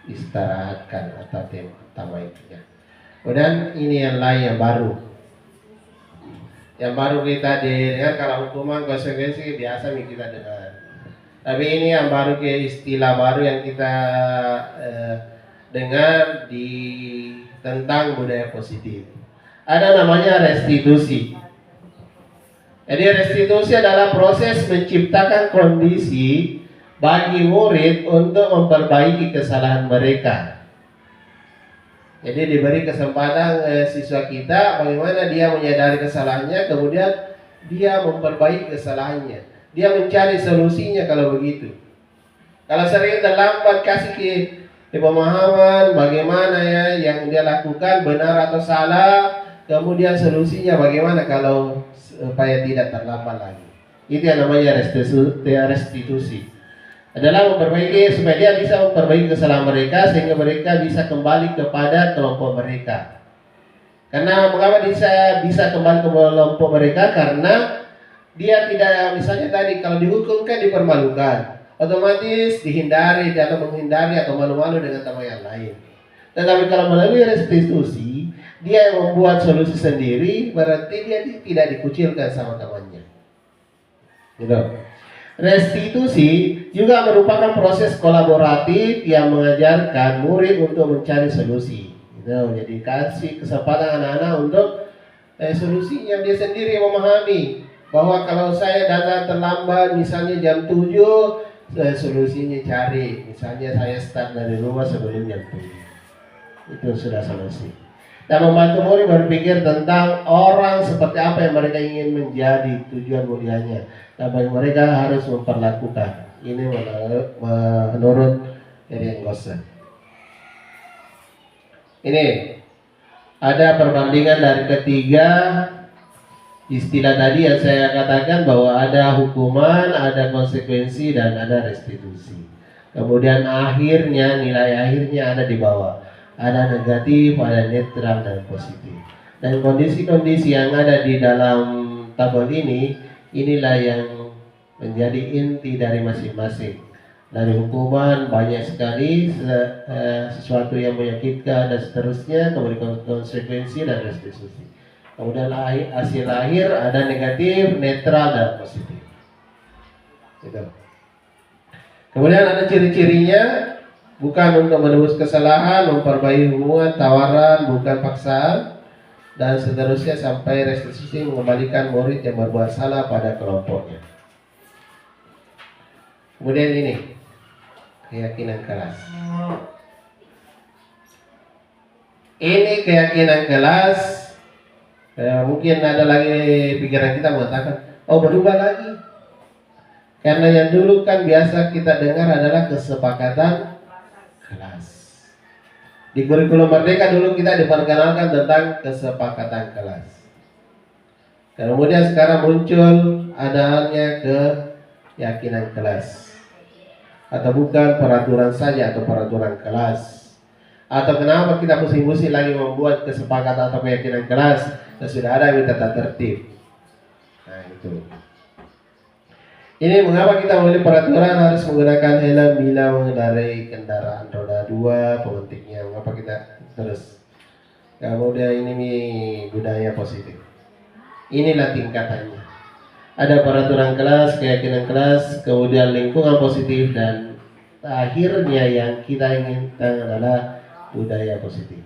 istirahatkan atau tamainya. Kemudian ini yang lain yang baru. Yang baru kita dengar kalau hukuman konsekuensi biasa kita dengar. Tapi ini yang baru ke istilah baru yang kita dengar tentang budaya positif. Ada namanya restitusi. Jadi restitusi adalah proses menciptakan kondisi bagi murid untuk memperbaiki kesalahan mereka. Jadi diberi kesempatan siswa kita bagaimana dia menyadari kesalahannya, kemudian dia memperbaiki kesalahannya. Dia mencari solusinya kalau begitu. Kalau sering terlambat kasih ke pemahaman bagaimana ya yang dia lakukan benar atau salah, kemudian solusinya bagaimana kalau supaya tidak terlambat lagi. Itu yang namanya restitusi. Adalah memperbaiki supaya dia bisa memperbaiki kesalahan mereka sehingga mereka bisa kembali kepada kelompok mereka. Karena mengapa bisa kembali ke kelompok mereka? Karena dia tidak, misalnya tadi kalau dihukum kan dipermalukan, otomatis dihindari atau menghindari atau malu-malu dengan teman yang lain. Tetapi kalau melalui restitusi, dia yang membuat solusi sendiri, berarti dia tidak dikucilkan sama temannya. Gitu. Restitusi juga merupakan proses kolaboratif yang mengajarkan murid untuk mencari solusi. Gitu. Jadi kasih kesempatan anak-anak untuk solusinya dia sendiri memahami. Bahwa kalau saya datang terlambat misalnya jam 7, solusinya cari. Misalnya saya start dari rumah sebelum jam 7. Itu sudah solusi. Dan membantu murid berpikir tentang orang seperti apa yang mereka ingin menjadi, tujuan mulianya. Dan mereka harus memperlakukan. Ini menurut Eric Gosser. Ini ada perbandingan dari ketiga istilah tadi yang saya katakan bahwa ada hukuman, ada konsekuensi, dan ada restitusi. Kemudian akhirnya, nilai akhirnya ada di bawah. Ada negatif, ada netral, dan positif. Dan kondisi-kondisi yang ada di dalam tabel ini, inilah yang menjadi inti dari masing-masing. Dari hukuman banyak sekali, sesuatu yang menyakitkan dan seterusnya, kemudian konsekuensi dan restitusi. Kemudian hasil akhir ada negatif, netral, dan positif. Gitu. Kemudian ada ciri-cirinya. bukan untuk menebus kesalahan, memperbaiki hubungan, tawaran, bukan paksaan, dan seterusnya sampai restitusi mengembalikan murid yang berbuat salah pada kelompoknya. Kemudian ini, keyakinan kelas. Ini keyakinan kelas. Mungkin ada lagi pikiran kita mengatakan, oh berubah lagi. Karena yang dulu kan biasa kita dengar adalah kesepakatan kelas. Di kurikulum Merdeka dulu kita diperkenalkan tentang kesepakatan kelas. Kemudian sekarang muncul adanya keyakinan kelas. Atau bukan peraturan saja atau peraturan kelas. Atau kenapa kita pusing-pusing lagi membuat kesepakatan atau keyakinan kelas? Sudah ada yang tata tertib. Nah itu. Ini mengapa kita memilih peraturan harus menggunakan helm bila mengendarai kendaraan roda 2, pemantiknya. Mengapa kita terus? Kemudian ini budaya positif. Inilah tingkatannya. Ada peraturan kelas, keyakinan kelas, kemudian lingkungan positif, dan akhirnya yang kita inginkan adalah budaya positif.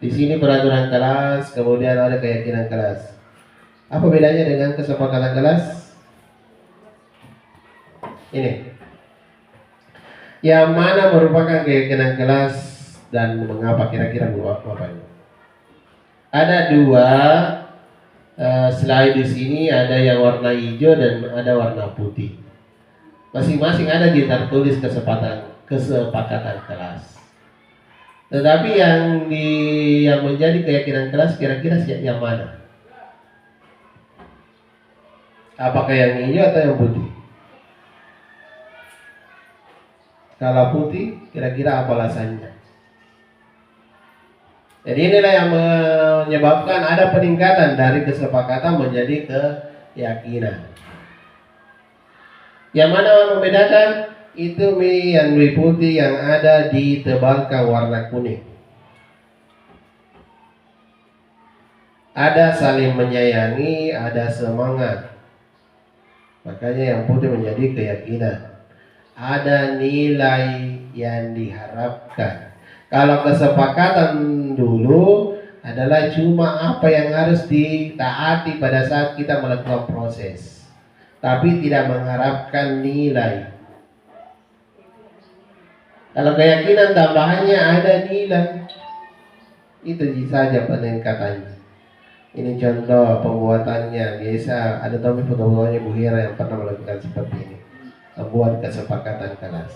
Di sini peraturan kelas, kemudian ada keyakinan kelas. Apa bedanya dengan kesepakatan kelas? Ini yang mana merupakan keyakinan kelas dan mengapa kira-kira apa ini? Ada dua slide di sini, ada yang warna hijau dan ada warna putih. Masing-masing ada di tertulis kesepakatan kelas. Tetapi yang menjadi keyakinan kelas kira-kira yang mana? Apakah yang hijau atau yang putih? Kalau putih, kira-kira apa alasannya? Jadi inilah yang menyebabkan ada peningkatan dari kesepakatan menjadi keyakinan. Yang mana membedakan? Itu yang putih yang ada ditebalkan warna kuning. Ada saling menyayangi, ada semangat. Makanya yang putih menjadi keyakinan. Ada nilai yang diharapkan. Kalau kesepakatan dulu adalah cuma apa yang harus ditaati pada saat kita melakukan proses, tapi tidak mengharapkan nilai. Kalau keyakinan tambahannya ada nilai, itu saja peningkatannya. Ini contoh pembuatannya. Biasa ada foto-fotonya Bu Hira yang pernah melakukan seperti ini, membuat kesepakatan kelas.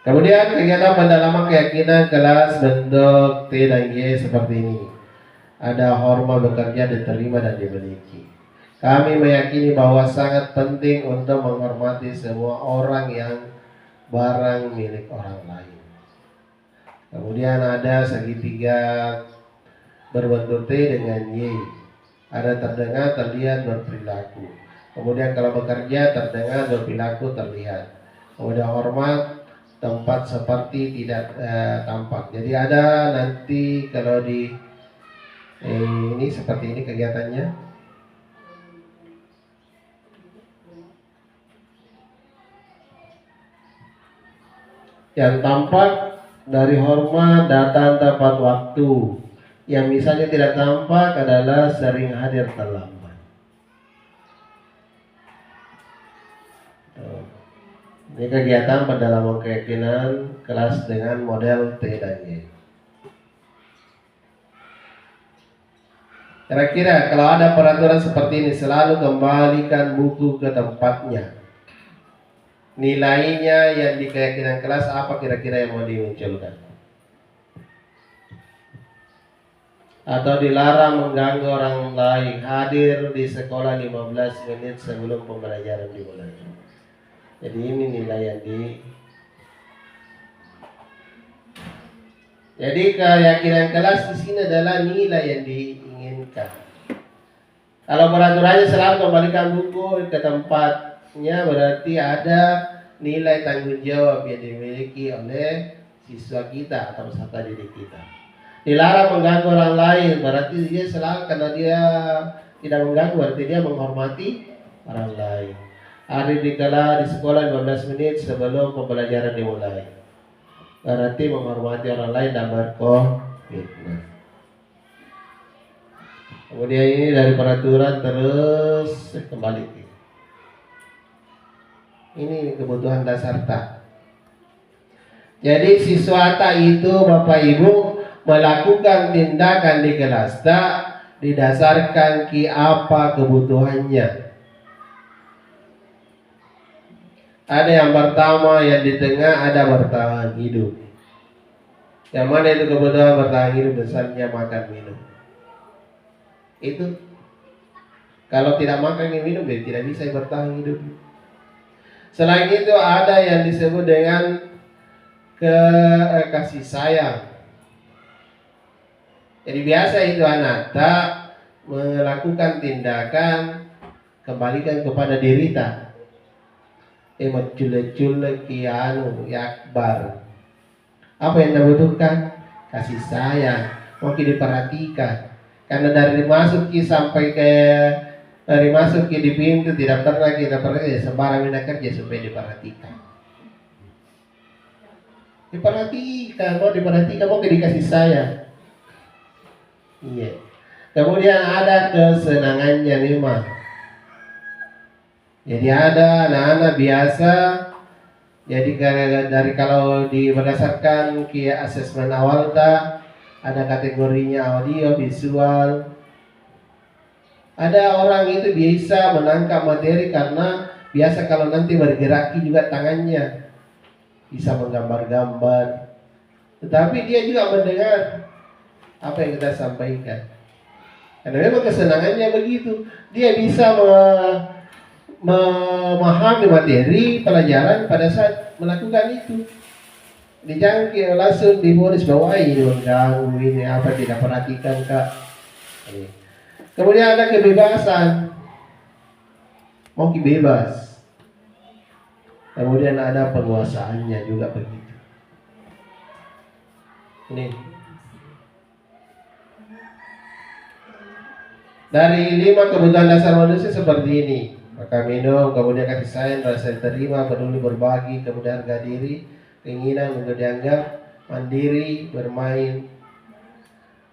Kemudian kegiatan pendalaman keyakinan kelas bentuk T dan Y seperti ini. Ada hormat bekerja, diterima dan dimiliki. Kami meyakini bahwa sangat penting untuk menghormati semua orang yang barang milik orang lain. Kemudian ada segitiga berbentuk T dengan Y. Ada terdengar, terlihat, berperilaku. Kemudian kalau bekerja, terdengar, berperilaku, terlihat. Kemudian hormat, tempat seperti tidak tampak. Jadi ada nanti kalau di ini seperti ini kegiatannya. Yang tampak dari hormat, datang tepat waktu. Yang misalnya tidak tampak adalah sering hadir terlambat. Ini kegiatan pendalaman keyakinan kelas dengan model T dan Y. Kira-kira kalau ada peraturan seperti ini, selalu kembalikan buku ke tempatnya. Nilainya yang di keyakinan kelas apa kira-kira yang mau dimunculkan? Atau dilarang mengganggu orang lain, hadir di sekolah 15 menit sebelum pembelajaran dimulai. Jadi ini nilai yang Jadi keyakinan kelas di sini adalah nilai yang diinginkan. Kalau peraturannya selalu kembalikan buku ke tempatnya, berarti ada nilai tanggung jawab yang dimiliki oleh siswa kita atau peserta didik kita. Dilarang mengganggu orang lain, berarti dia selalu, karena dia tidak mengganggu, berarti dia menghormati orang lain. Hadir di sekolah 15 menit sebelum pembelajaran dimulai. Berarti menghormati orang lain dan berkomitmen. Kemudian ini dari peraturan terus kembali. Ini kebutuhan dasar tak. Jadi siswa tak itu Bapak Ibu melakukan tindakan di kelas tak didasarkan ki apa kebutuhannya. Ada yang pertama, yang di tengah, ada bertahan hidup. Yang mana itu kebutuhan bertahan hidup? Besarnya makan minum. Itu kalau tidak makan dan minum dia tidak bisa bertahan hidup. Selain itu ada yang disebut dengan kasih sayang. Jadi biasa itu anak tak melakukan tindakan kembalikan kepada diri tak. Cule-cule kianu yakbar. Apa yang dibutuhkan? Kasih sayang, mungkin diperhatikan. Karena dari masuk sampai dari masuk di pintu tidak pernah kita sembarang minat kerja supaya diperhatikan. Mau diperhatikan, mau dikasih sayang. Iya. Kemudian ada kesenangannya memang. Jadi ada anak-anak biasa. Jadi dari kalau berdasarkan asesmen awal ada kategorinya audio, visual. Ada orang itu bisa menangkap materi karena biasa kalau nanti bergerak juga tangannya bisa menggambar-gambar. Tetapi dia juga mendengar apa yang kita sampaikan. Karena memang kesenangannya begitu. Dia bisa memahami materi pelajaran pada saat melakukan itu. Dijangkau langsung difonis bahwa ini mengganggu, ini apa tidak perhatikan kak. Kemudian ada kebebasan, mau bebas. Kemudian ada penguasaannya juga begitu. Ini dari 5 kebutuhan dasar manusia seperti ini. Makan minum, kemudian kasih sayang, rasa terima, peduli berbagi, kemudian harga diri, keinginan untuk dianggap, mandiri, bermain.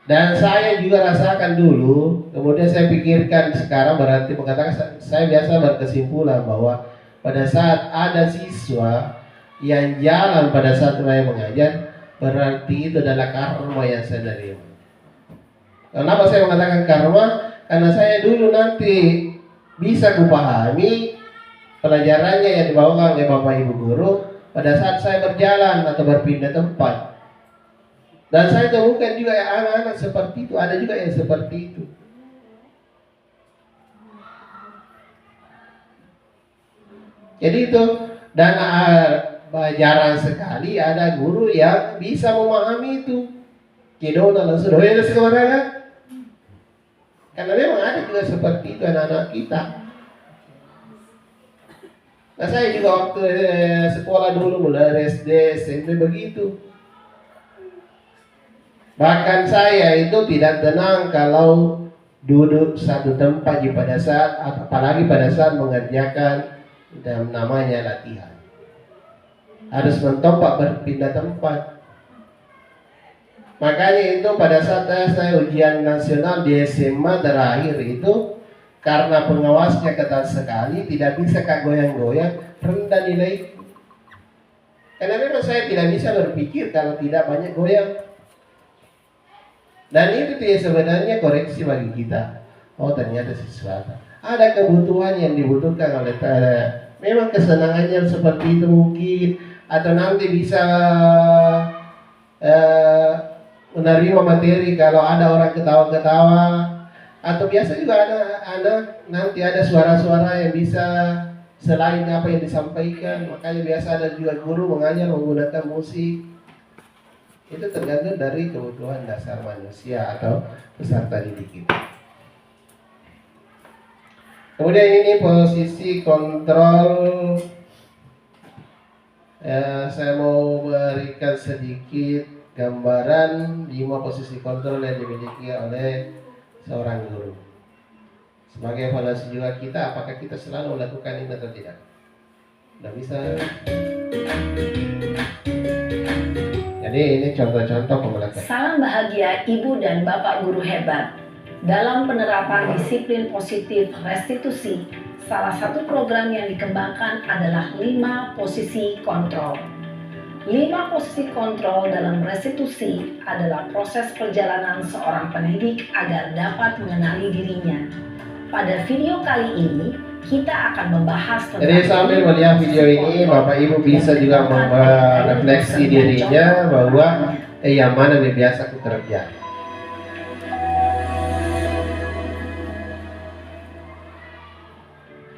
Dan saya juga rasakan dulu, kemudian saya pikirkan sekarang berarti mengatakan saya biasa berkesimpulan bahwa pada saat ada siswa yang jalan pada saat saya mengajar, berarti itu adalah karma yang saya terima. Kenapa saya mengatakan karma? Karena saya dulu nanti bisa kupahami pelajarannya yang dibawakan oleh Bapak Ibu guru pada saat saya berjalan atau berpindah tempat. Dan saya temukan juga anak-anak seperti itu, ada juga yang seperti itu. Jadi itu, dan jarang sekali ada guru yang bisa memahami itu. Kidona langsung doya sekarang. Karena memang ada juga seperti itu anak-anak kita. Nah saya juga waktu sekolah dulu mulai dari SD, SMP begitu. Bahkan saya itu tidak tenang kalau duduk satu tempat pada saat, apalagi pada saat mengerjakan dan namanya latihan. Harus mentompak berpindah tempat. Makanya itu pada saat saya ujian nasional di SMA terakhir itu, karena pengawasnya ketat sekali, tidak bisa goyang-goyang, rendah nilai. Karena memang saya tidak bisa berpikir kalau tidak banyak goyang. Dan itu sebenarnya koreksi bagi kita. Oh ternyata sesuatu. Ada kebutuhan yang dibutuhkan oleh memang kesenangannya seperti itu mungkin, atau nanti bisa menerima materi kalau ada orang ketawa-ketawa, atau biasa juga ada nanti ada suara-suara yang bisa selain apa yang disampaikan. Makanya biasa ada juga guru mengajar menggunakan musik. Itu tergantung dari kebutuhan dasar manusia atau peserta didik kita. Kemudian ini posisi kontrol. Saya mau berikan sedikit gambaran 5 posisi kontrol yang dimiliki oleh seorang guru. sebagai evaluasi juga kita, apakah kita selalu melakukan ini atau tidak. Tidak bisa. Jadi ini contoh-contoh pembelajaran.
Salam bahagia Ibu dan Bapak guru hebat. Dalam penerapan disiplin positif restitusi, salah satu program yang dikembangkan adalah 5 posisi kontrol. 5 posisi kontrol dalam restitusi adalah proses perjalanan seorang pendidik agar dapat mengenali dirinya. Pada video kali ini, kita akan membahas tentang...
Jadi sambil melihat video ini, Bapak Ibu bisa juga merefleksi dirinya bahwa yang mana yang biasa aku kerjakan.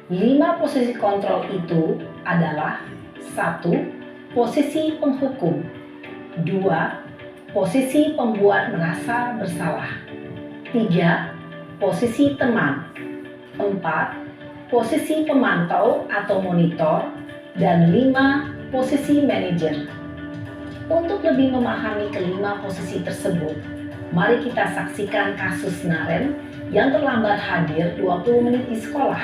5 posisi kontrol itu adalah 1. Posisi penghukum. 2. Posisi pembuat merasa bersalah. 3. Posisi teman. 4. Posisi pemantau atau monitor. Dan 5. Posisi manajer. Untuk lebih memahami kelima posisi tersebut, mari kita saksikan kasus Naren yang terlambat hadir 20 menit di sekolah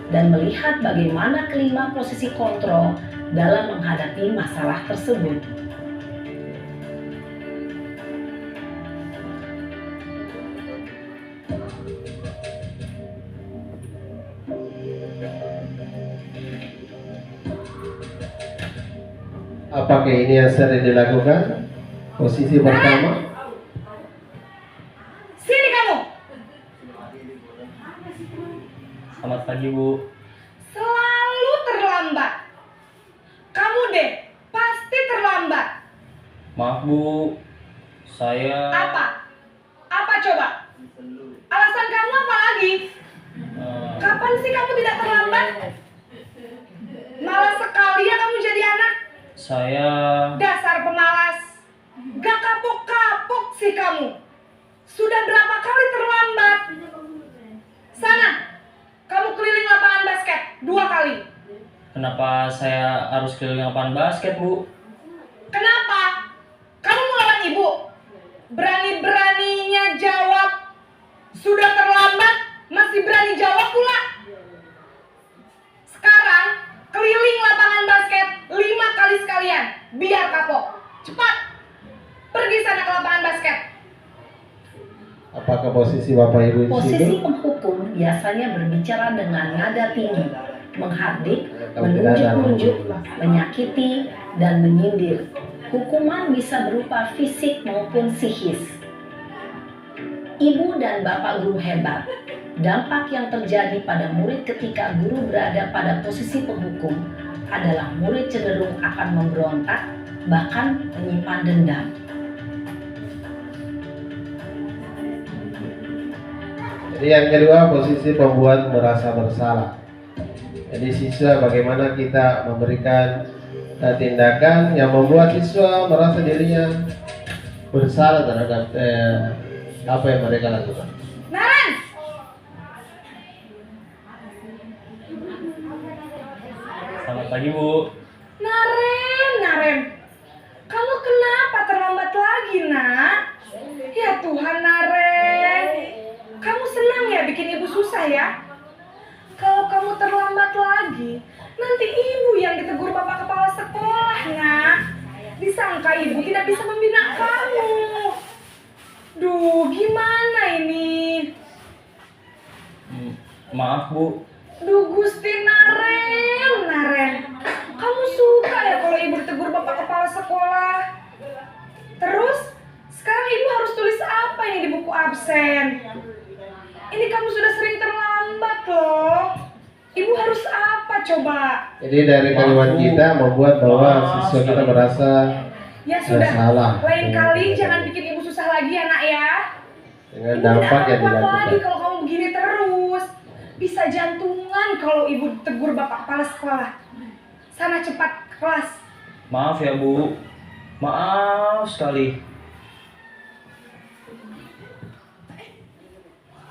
dan melihat bagaimana kelima posisi kontrol dalam menghadapi masalah tersebut.
Apakah ini yang sering dilakukan? Posisi pertama.
Sini kamu.
Selamat pagi, Bu.
Selalu terlambat. Kamu deh, pasti terlambat.
Maaf, Bu. Saya...
Apa? Apa coba? Alasan kamu apa lagi? Kapan sih kamu tidak terlambat? Malas sekali ya kamu jadi anak.
Saya...
Dasar pemalas. Gak kapok-kapok sih kamu. Sudah berapa kali terlambat? Sana, kamu keliling lapangan basket 2 kali.
Kenapa saya harus keliling lapangan basket, Bu?
Kenapa? Kamu melawan ibu? Berani-beraninya jawab. Sudah terlambat, masih berani jawab pula. Sekarang, keliling lapangan basket 5 kali sekalian. Biar kapok. Cepat. Pergi sana ke lapangan basket.
Apakah posisi Bapak Ibu di
Posisi
situ?
penghukum biasanya berbicara dengan nada tinggi, menghardik, menunjuk-nunjuk, menyakiti, dan menyindir. Hukuman bisa berupa fisik maupun psikis. Ibu dan Bapak guru hebat. Dampak yang terjadi pada murid ketika guru berada pada posisi penghukum adalah murid cenderung akan memberontak, bahkan menyimpan dendam.
Jadi yang kedua, posisi pembuat merasa bersalah. Jadi siswa, bagaimana kita memberikan tindakan yang membuat siswa merasa dirinya bersalah terhadap apa yang mereka lakukan.
Naren!
Selamat pagi, Bu.
Naren. Kamu kenapa terlambat lagi, nak? Ya Tuhan, Naren. Kamu senang ya bikin ibu susah ya? Kalau kamu terlambat lagi, nanti ibu yang ditegur bapak kepala sekolah, nak. Disangka ibu tidak bisa membina kamu. Duh, gimana ini?
Maaf, Bu.
Duh, Gusti Naren. Kamu suka ya kalau ibu ditegur bapak kepala sekolah? Terus, sekarang ibu harus tulis apa ini di buku absen? Ini kamu sudah sering terlambat loh. Ibu harus apa coba?
Jadi dari kalimat kita membuat bahwa siswa kita merasa
Ya sudah,
salah.
lain kali jangan bikin ibu susah lagi ya nak ya.
Dengan
Ibu
dampak
tidak
yang
kuat lagi
dilakukan.
kalau kamu begini terus. Bisa jantungan kalau ibu tegur bapak kepala sekolah. Sana cepat ke kelas.
Maaf ya, Bu. Maaf sekali.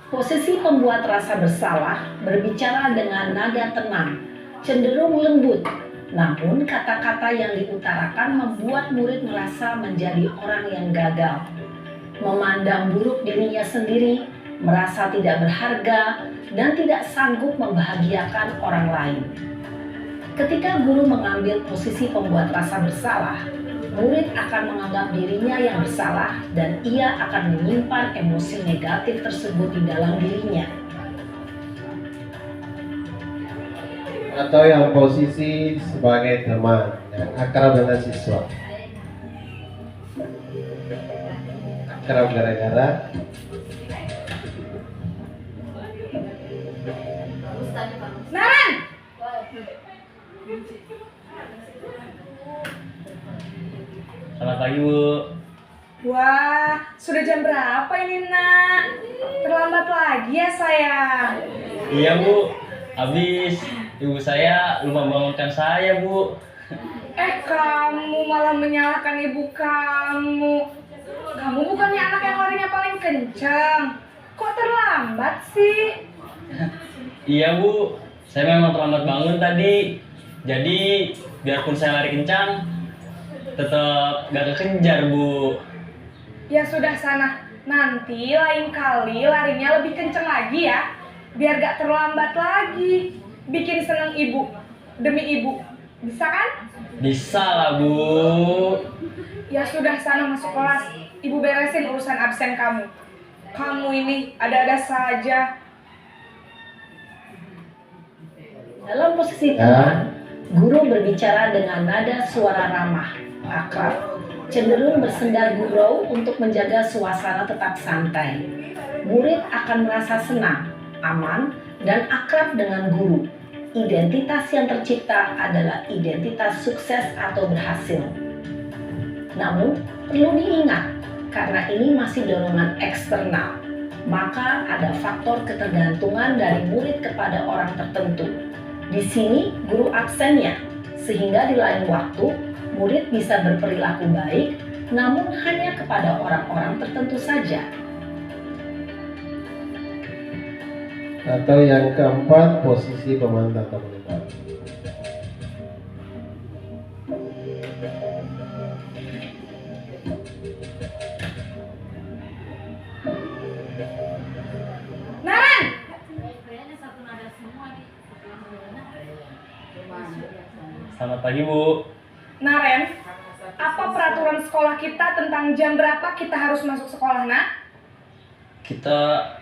Posisi pembuat rasa bersalah berbicara dengan nada tenang, cenderung lembut. Namun kata-kata yang diutarakan membuat murid merasa menjadi orang yang gagal, memandang buruk dirinya sendiri, merasa tidak berharga, dan tidak sanggup membahagiakan orang lain. Ketika guru mengambil posisi pembuat rasa bersalah, murid akan menganggap dirinya yang bersalah dan ia akan menyimpan emosi negatif tersebut di dalam dirinya.
Atau yang posisi sebagai teman yang akrab dengan siswa. Akrab gara-gara
Naran!
Selamat pagi, Bu.
Wah, sudah jam berapa ini, Nak? Terlambat lagi ya, sayang.
Iya, Bu. Habis ibu saya lupa bangunkan saya, Bu.
Kamu malah menyalahkan ibu kamu. Kamu bukannya anak yang larinya paling kencang. Kok terlambat sih?
Iya, Bu. Saya memang terlambat bangun tadi. Jadi, biarpun saya lari kencang, tetap gak kekejar, Bu.
Ya sudah sana. Nanti lain kali larinya lebih kencang lagi ya. Biar gak terlambat lagi. Bikin seneng ibu. Demi ibu. Bisa kan?
Bisa lah, Bu.
Ya sudah sana masuk kelas. Ibu beresin urusan absen kamu. Kamu ini ada-ada saja.
Dalam posisi teman, guru berbicara dengan nada suara ramah, akrab, cenderung bersenda gurau untuk menjaga suasana tetap santai. Murid akan merasa senang, aman, dan akrab dengan guru. Identitas yang tercipta adalah identitas sukses atau berhasil. Namun, perlu diingat, karena ini masih dorongan eksternal, maka ada faktor ketergantungan dari murid kepada orang tertentu. Di sini guru absennya, sehingga di lain waktu murid bisa berperilaku baik, namun hanya kepada orang-orang tertentu saja.
atau yang keempat posisi pemantau komunitas.
Naran!
Selamat pagi, Bu.
Naren, apa peraturan sekolah kita tentang jam berapa kita harus masuk sekolah, nak?
Kita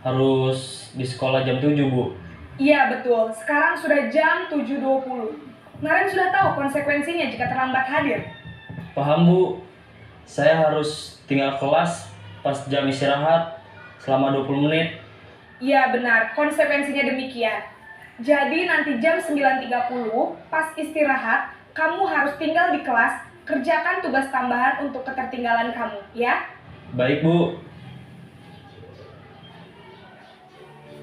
harus di sekolah jam 7, Bu.
Iya, betul. Sekarang sudah jam 7.20. Naren sudah tahu konsekuensinya jika terlambat hadir.
Paham, Bu. Saya harus tinggal kelas pas jam istirahat selama 20 menit.
Iya, benar. Konsekuensinya demikian. Jadi nanti jam 9.30 pas istirahat, kamu harus tinggal di kelas, kerjakan tugas tambahan untuk ketertinggalan kamu, ya?
Baik, Bu.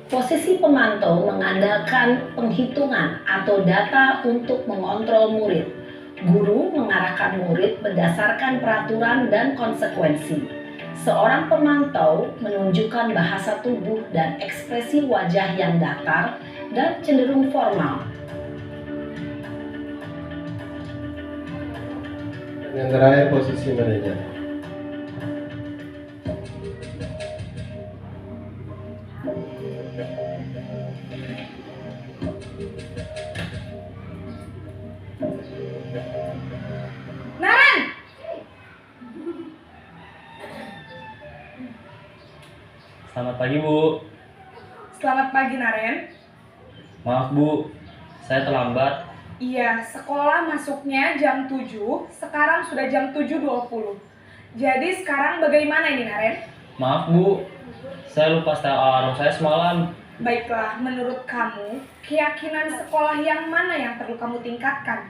Posisi pemantau mengandalkan penghitungan atau data untuk mengontrol murid. Guru mengarahkan murid berdasarkan peraturan dan konsekuensi. Seorang pemantau menunjukkan bahasa tubuh dan ekspresi wajah yang datar dan cenderung formal.
Dan yang terakhir posisi manajer.
Naran!
Selamat pagi, Bu.
Selamat pagi, Naren.
Maaf, Bu. Saya terlambat.
Iya, sekolah masuknya jam 7, sekarang sudah jam 7.20. Jadi sekarang bagaimana ini, Naren?
Maaf, Bu. Saya lupa setel alarm saya semalam.
Baiklah, menurut kamu, keyakinan sekolah yang mana yang perlu kamu tingkatkan?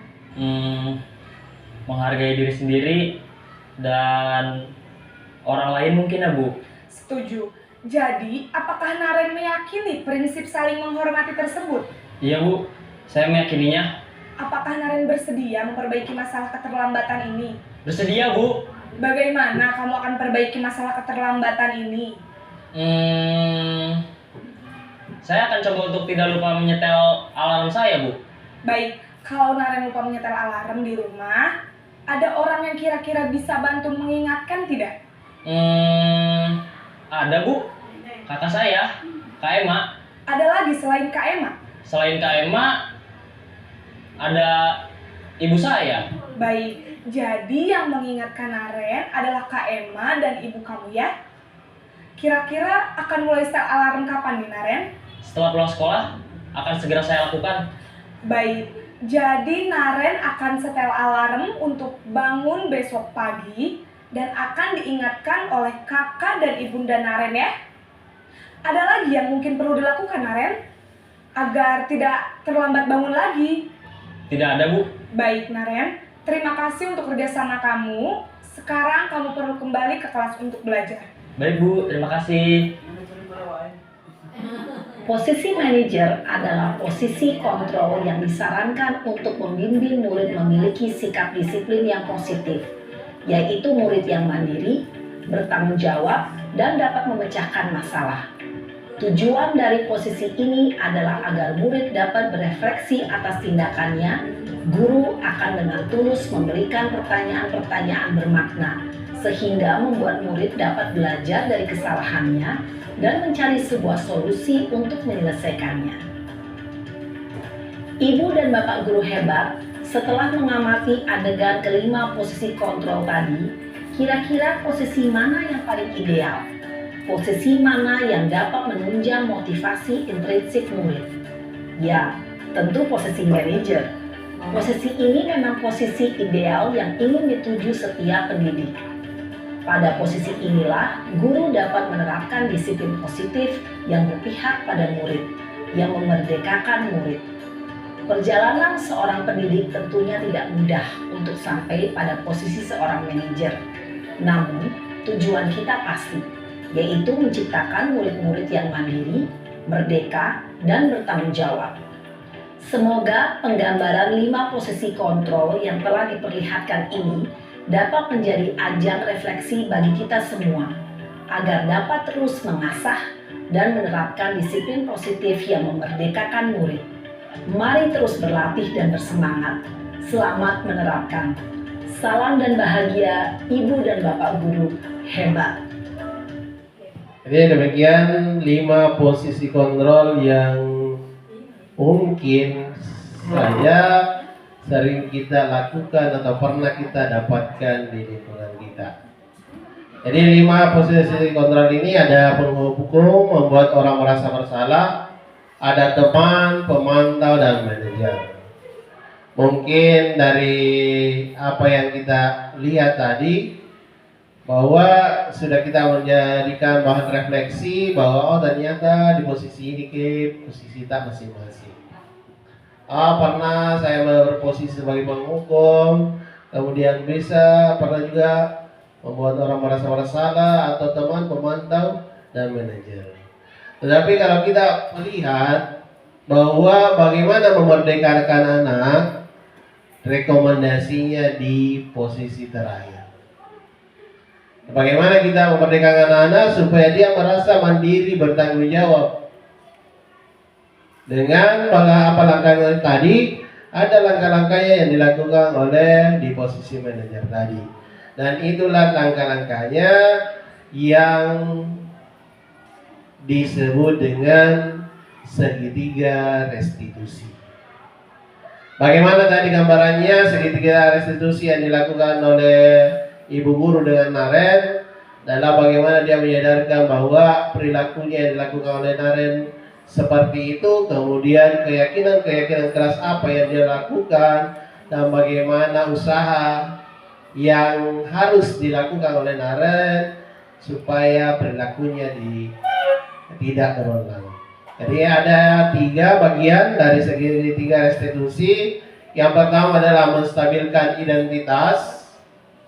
Menghargai diri sendiri dan orang lain mungkin ya, Bu.
Setuju. Jadi, apakah Naren meyakini prinsip saling menghormati tersebut?
Iya, Bu. Saya meyakininya.
Apakah Naren bersedia memperbaiki masalah keterlambatan ini?
Bersedia, Bu.
Bagaimana kamu akan perbaiki masalah keterlambatan ini?
Saya akan coba untuk tidak lupa menyetel alarm saya, Bu.
Baik, kalau Naren lupa menyetel alarm di rumah, ada orang yang kira-kira bisa bantu mengingatkan tidak?
Ada, Bu. kakak saya, Kak Emma.
Ada lagi selain Kak Emma?
Selain Kak Emma, ada ibu saya.
Baik, jadi yang mengingatkan Naren adalah Kak Emma dan ibu kamu ya? Kira-kira akan mulai setel alarm kapan nih Naren?
Setelah pulang sekolah, akan segera saya lakukan.
Baik, jadi Naren akan setel alarm untuk bangun besok pagi dan akan diingatkan oleh kakak dan ibunda Naren ya. Ada lagi yang mungkin perlu dilakukan Naren? Agar tidak terlambat bangun lagi.
Tidak ada, Bu.
Baik Naren, terima kasih untuk kerjasama kamu. Sekarang kamu perlu kembali ke kelas untuk belajar.
Baik, Bu. Terima kasih.
Posisi manajer adalah posisi kontrol yang disarankan untuk membimbing murid memiliki sikap disiplin yang positif, yaitu murid yang mandiri, bertanggung jawab, dan dapat memecahkan masalah. Tujuan dari posisi ini adalah agar murid dapat berefleksi atas tindakannya. Guru akan dengan tulus memberikan pertanyaan-pertanyaan bermakna, sehingga membuat murid dapat belajar dari kesalahannya dan mencari sebuah solusi untuk menyelesaikannya. Ibu dan Bapak guru hebat, setelah mengamati adegan kelima posisi kontrol tadi, kira-kira posisi mana yang paling ideal? Posisi mana yang dapat menunjang motivasi intrinsik murid? Ya, tentu posisi manajer. Posisi ini memang posisi ideal yang ingin dituju setiap pendidik. Pada posisi inilah, guru dapat menerapkan disiplin positif yang berpihak pada murid, yang memerdekakan murid. Perjalanan seorang pendidik tentunya tidak mudah untuk sampai pada posisi seorang manajer. Namun, tujuan kita pasti, yaitu menciptakan murid-murid yang mandiri, merdeka, dan bertanggung jawab. Semoga penggambaran 5 posisi kontrol yang telah diperlihatkan ini dapat menjadi ajang refleksi bagi kita semua, agar dapat terus mengasah dan menerapkan disiplin positif yang memerdekakan murid. Mari terus berlatih dan bersemangat. Selamat menerapkan. Salam dan bahagia Ibu dan Bapak guru hebat.
Jadi demikian 5 posisi kontrol yang mungkin saja sering kita lakukan atau pernah kita dapatkan di lingkungan kita. Jadi 5 posisi kontrol ini ada penghukum, membuat orang merasa bersalah, ada teman, pemantau, dan manajer. Mungkin dari apa yang kita lihat tadi, bahwa sudah kita menjadikan bahan refleksi bahwa oh ternyata di posisi ini posisi kita masing-masing. Pernah saya berposisi sebagai penghukum, kemudian pernah juga membuat orang merasa bersalah, atau teman, pemantau, dan manajer. Tetapi kalau kita melihat bahwa bagaimana memerdekakan anak, rekomendasinya di posisi terakhir. Bagaimana kita memerdekakan anak supaya dia merasa mandiri, bertanggung jawab. Dengan apa langkah tadi, ada langkah-langkahnya yang dilakukan oleh di posisi manajer tadi. Dan itulah langkah-langkahnya yang disebut dengan segitiga restitusi. Bagaimana tadi gambarannya segitiga restitusi yang dilakukan oleh Ibu guru dengan Naren adalah bagaimana dia menyadarkan bahwa perilakunya yang dilakukan oleh Naren seperti itu, kemudian keyakinan keras apa yang dia lakukan, dan bagaimana usaha yang harus dilakukan oleh Naren supaya perilakunya tidak berulang. Jadi ada 3 bagian dari segitiga restitusi. Yang pertama adalah menstabilkan identitas.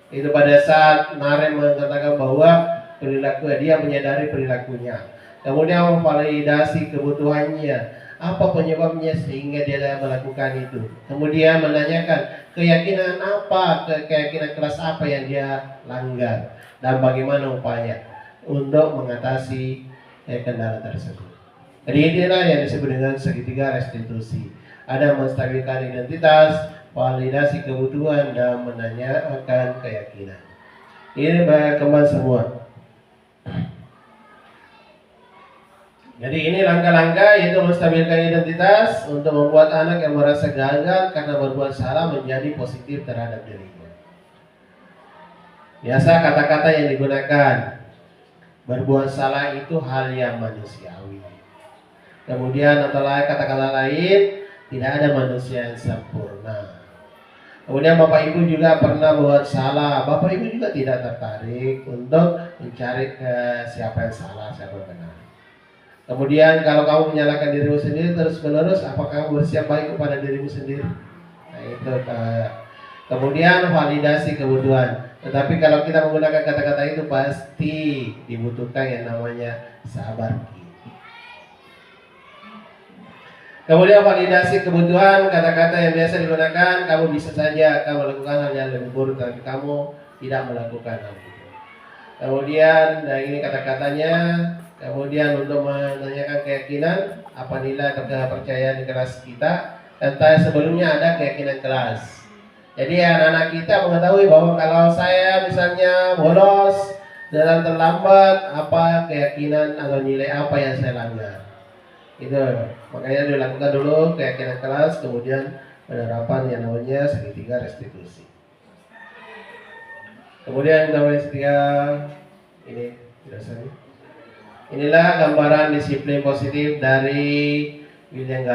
Itu pada saat Naren mengatakan bahwa dia menyadari perilakunya. Kemudian memvalidasi kebutuhannya, apa penyebabnya sehingga dia melakukan itu. Kemudian menanyakan keyakinan keras apa yang dia langgar, dan bagaimana upaya untuk mengatasi kendala tersebut. Jadi inilah yang disebut dengan segitiga restitusi. Ada menstabilkan identitas, validasi kebutuhan, dan menanyakan keyakinan. Ini berkembang semua. Jadi ini langkah-langkah yaitu menstabilkan identitas untuk membuat anak yang merasa gagal karena berbuat salah menjadi positif terhadap dirinya. Biasa kata-kata yang digunakan, berbuat salah itu hal yang manusiawi. Kemudian atau kata-kata lain, tidak ada manusia yang sempurna. Kemudian Bapak Ibu juga pernah buat salah, Bapak Ibu juga tidak tertarik untuk mencari siapa yang salah, siapa yang benar. Kemudian kalau kamu menyalahkan dirimu sendiri terus menerus, apakah kamu bersiap baik kepada dirimu sendiri? Nah itu. Kemudian validasi kebutuhan. Tetapi kalau kita menggunakan kata-kata itu pasti dibutuhkan yang namanya sabar. Kemudian validasi kebutuhan, kata-kata yang biasa digunakan, kamu bisa saja kamu melakukan hal yang lebih buruk, tapi kamu tidak melakukan hal itu. Kemudian, nah ini kata-katanya. Kemudian untuk menanyakan keyakinan, apa nilai atau kepercayaan di kelas kita. Dan sebelumnya ada keyakinan kelas. Jadi anak-anak kita mengetahui bahwa kalau saya misalnya bolos dan terlambat, apa keyakinan atau nilai apa yang saya langgar. Itu makanya dilakukan dulu keyakinan kelas, kemudian penerapan yang namanya segitiga restitusi. Kemudian namanya segitiga ini biasanya. Inilah gambaran disiplin positif dari William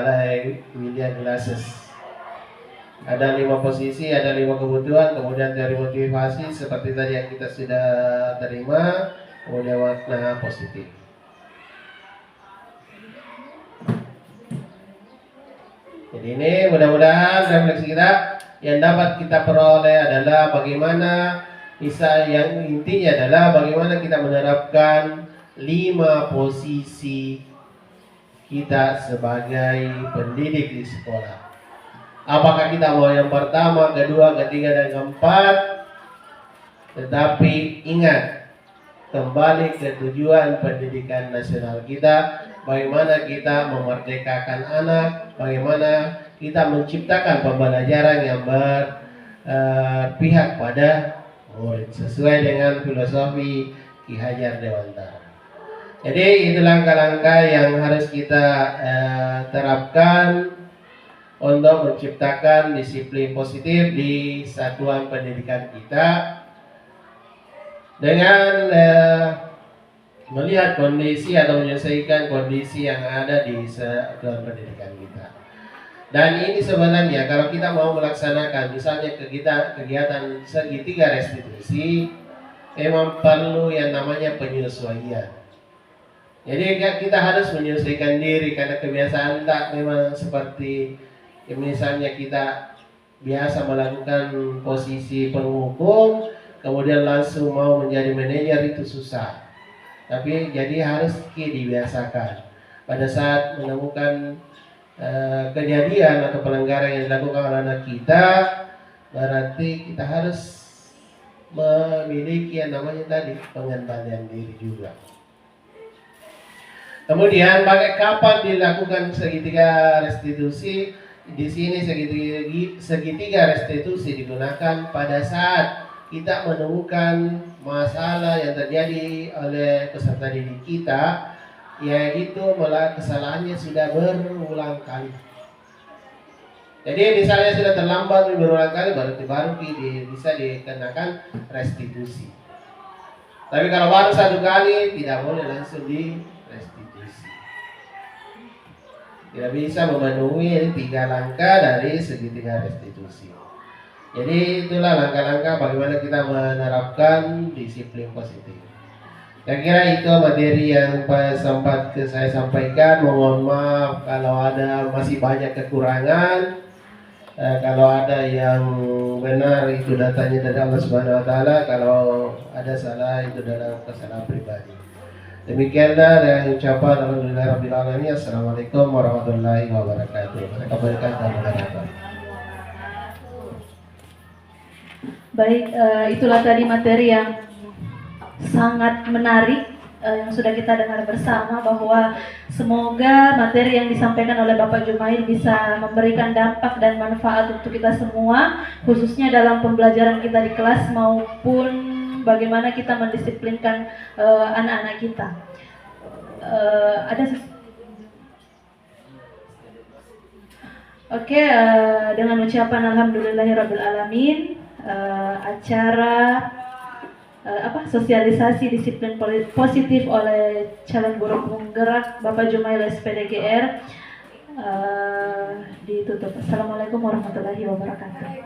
Glasses. Ada 5 posisi, ada 5 kebutuhan, kemudian dari motivasi seperti tadi yang kita sudah terima, kemudian makna positif. Jadi ini mudah-mudahan refleksi kita yang dapat kita peroleh adalah bagaimana yang intinya adalah bagaimana kita menerapkan 5 posisi kita sebagai pendidik di sekolah. Apakah kita mau yang pertama, kedua, ketiga, dan keempat? Tetapi ingat, kembali ke tujuan pendidikan nasional kita, bagaimana kita memerdekakan anak, bagaimana kita menciptakan pembelajaran yang berpihak pada murid sesuai dengan filosofi Ki Hajar Dewantara. Jadi itu langkah-langkah yang harus kita terapkan untuk menciptakan disiplin positif di satuan pendidikan kita dengan melihat kondisi atau menyelesaikan kondisi yang ada di satuan pendidikan kita. Dan ini sebenarnya kalau kita mau melaksanakan misalnya kegiatan segitiga restitusi, memang perlu yang namanya penyesuaian. Jadi kita harus menyesuaikan diri karena kebiasaan tak memang seperti misalnya kita biasa melakukan posisi penghukum, kemudian langsung mau menjadi manajer itu susah. Tapi jadi harus dibiasakan. Pada saat menemukan kejadian atau pelanggaran yang dilakukan oleh anak kita, berarti kita harus memiliki yang namanya tadi pengendalian diri juga. Kemudian kapan dilakukan segitiga restitusi? Di sini segitiga restitusi digunakan pada saat kita menemukan masalah yang terjadi oleh peserta didik kita, yaitu kesalahannya sudah berulang kali. Jadi misalnya sudah terlambat berulang kali, baru bisa dikenakan restitusi. Tapi kalau baru 1 kali, tidak boleh langsung di restitusi. Tidak bisa memenuhi 3 langkah dari segitiga restitusi. Jadi itulah langkah-langkah bagaimana kita menerapkan disiplin positif. Saya kira itu materi yang sempat saya sampaikan. Mohon maaf kalau ada masih banyak kekurangan. Kalau ada yang benar itu datanya dari Allah Subhanahu Wa Taala. Kalau ada salah itu dalam kesalahan pribadi. Demikianlah yang ucapan Alhamdulillah Rabbil Alamin. Assalamualaikum warahmatullahi wabarakatuh.
Baik, itulah tadi materi yang sangat menarik yang sudah kita dengar bersama, bahwa semoga materi yang disampaikan oleh Bapak Jumail bisa memberikan dampak dan manfaat untuk kita semua, khususnya dalam pembelajaran kita di kelas maupun bagaimana kita mendisiplinkan anak-anak kita. Ada Oke, dengan ucapan alhamdulillahirabbil alamin, acara sosialisasi disiplin positif oleh calon guru penggerak Bapak Jumail SPDGR ditutup. Assalamualaikum warahmatullahi wabarakatuh.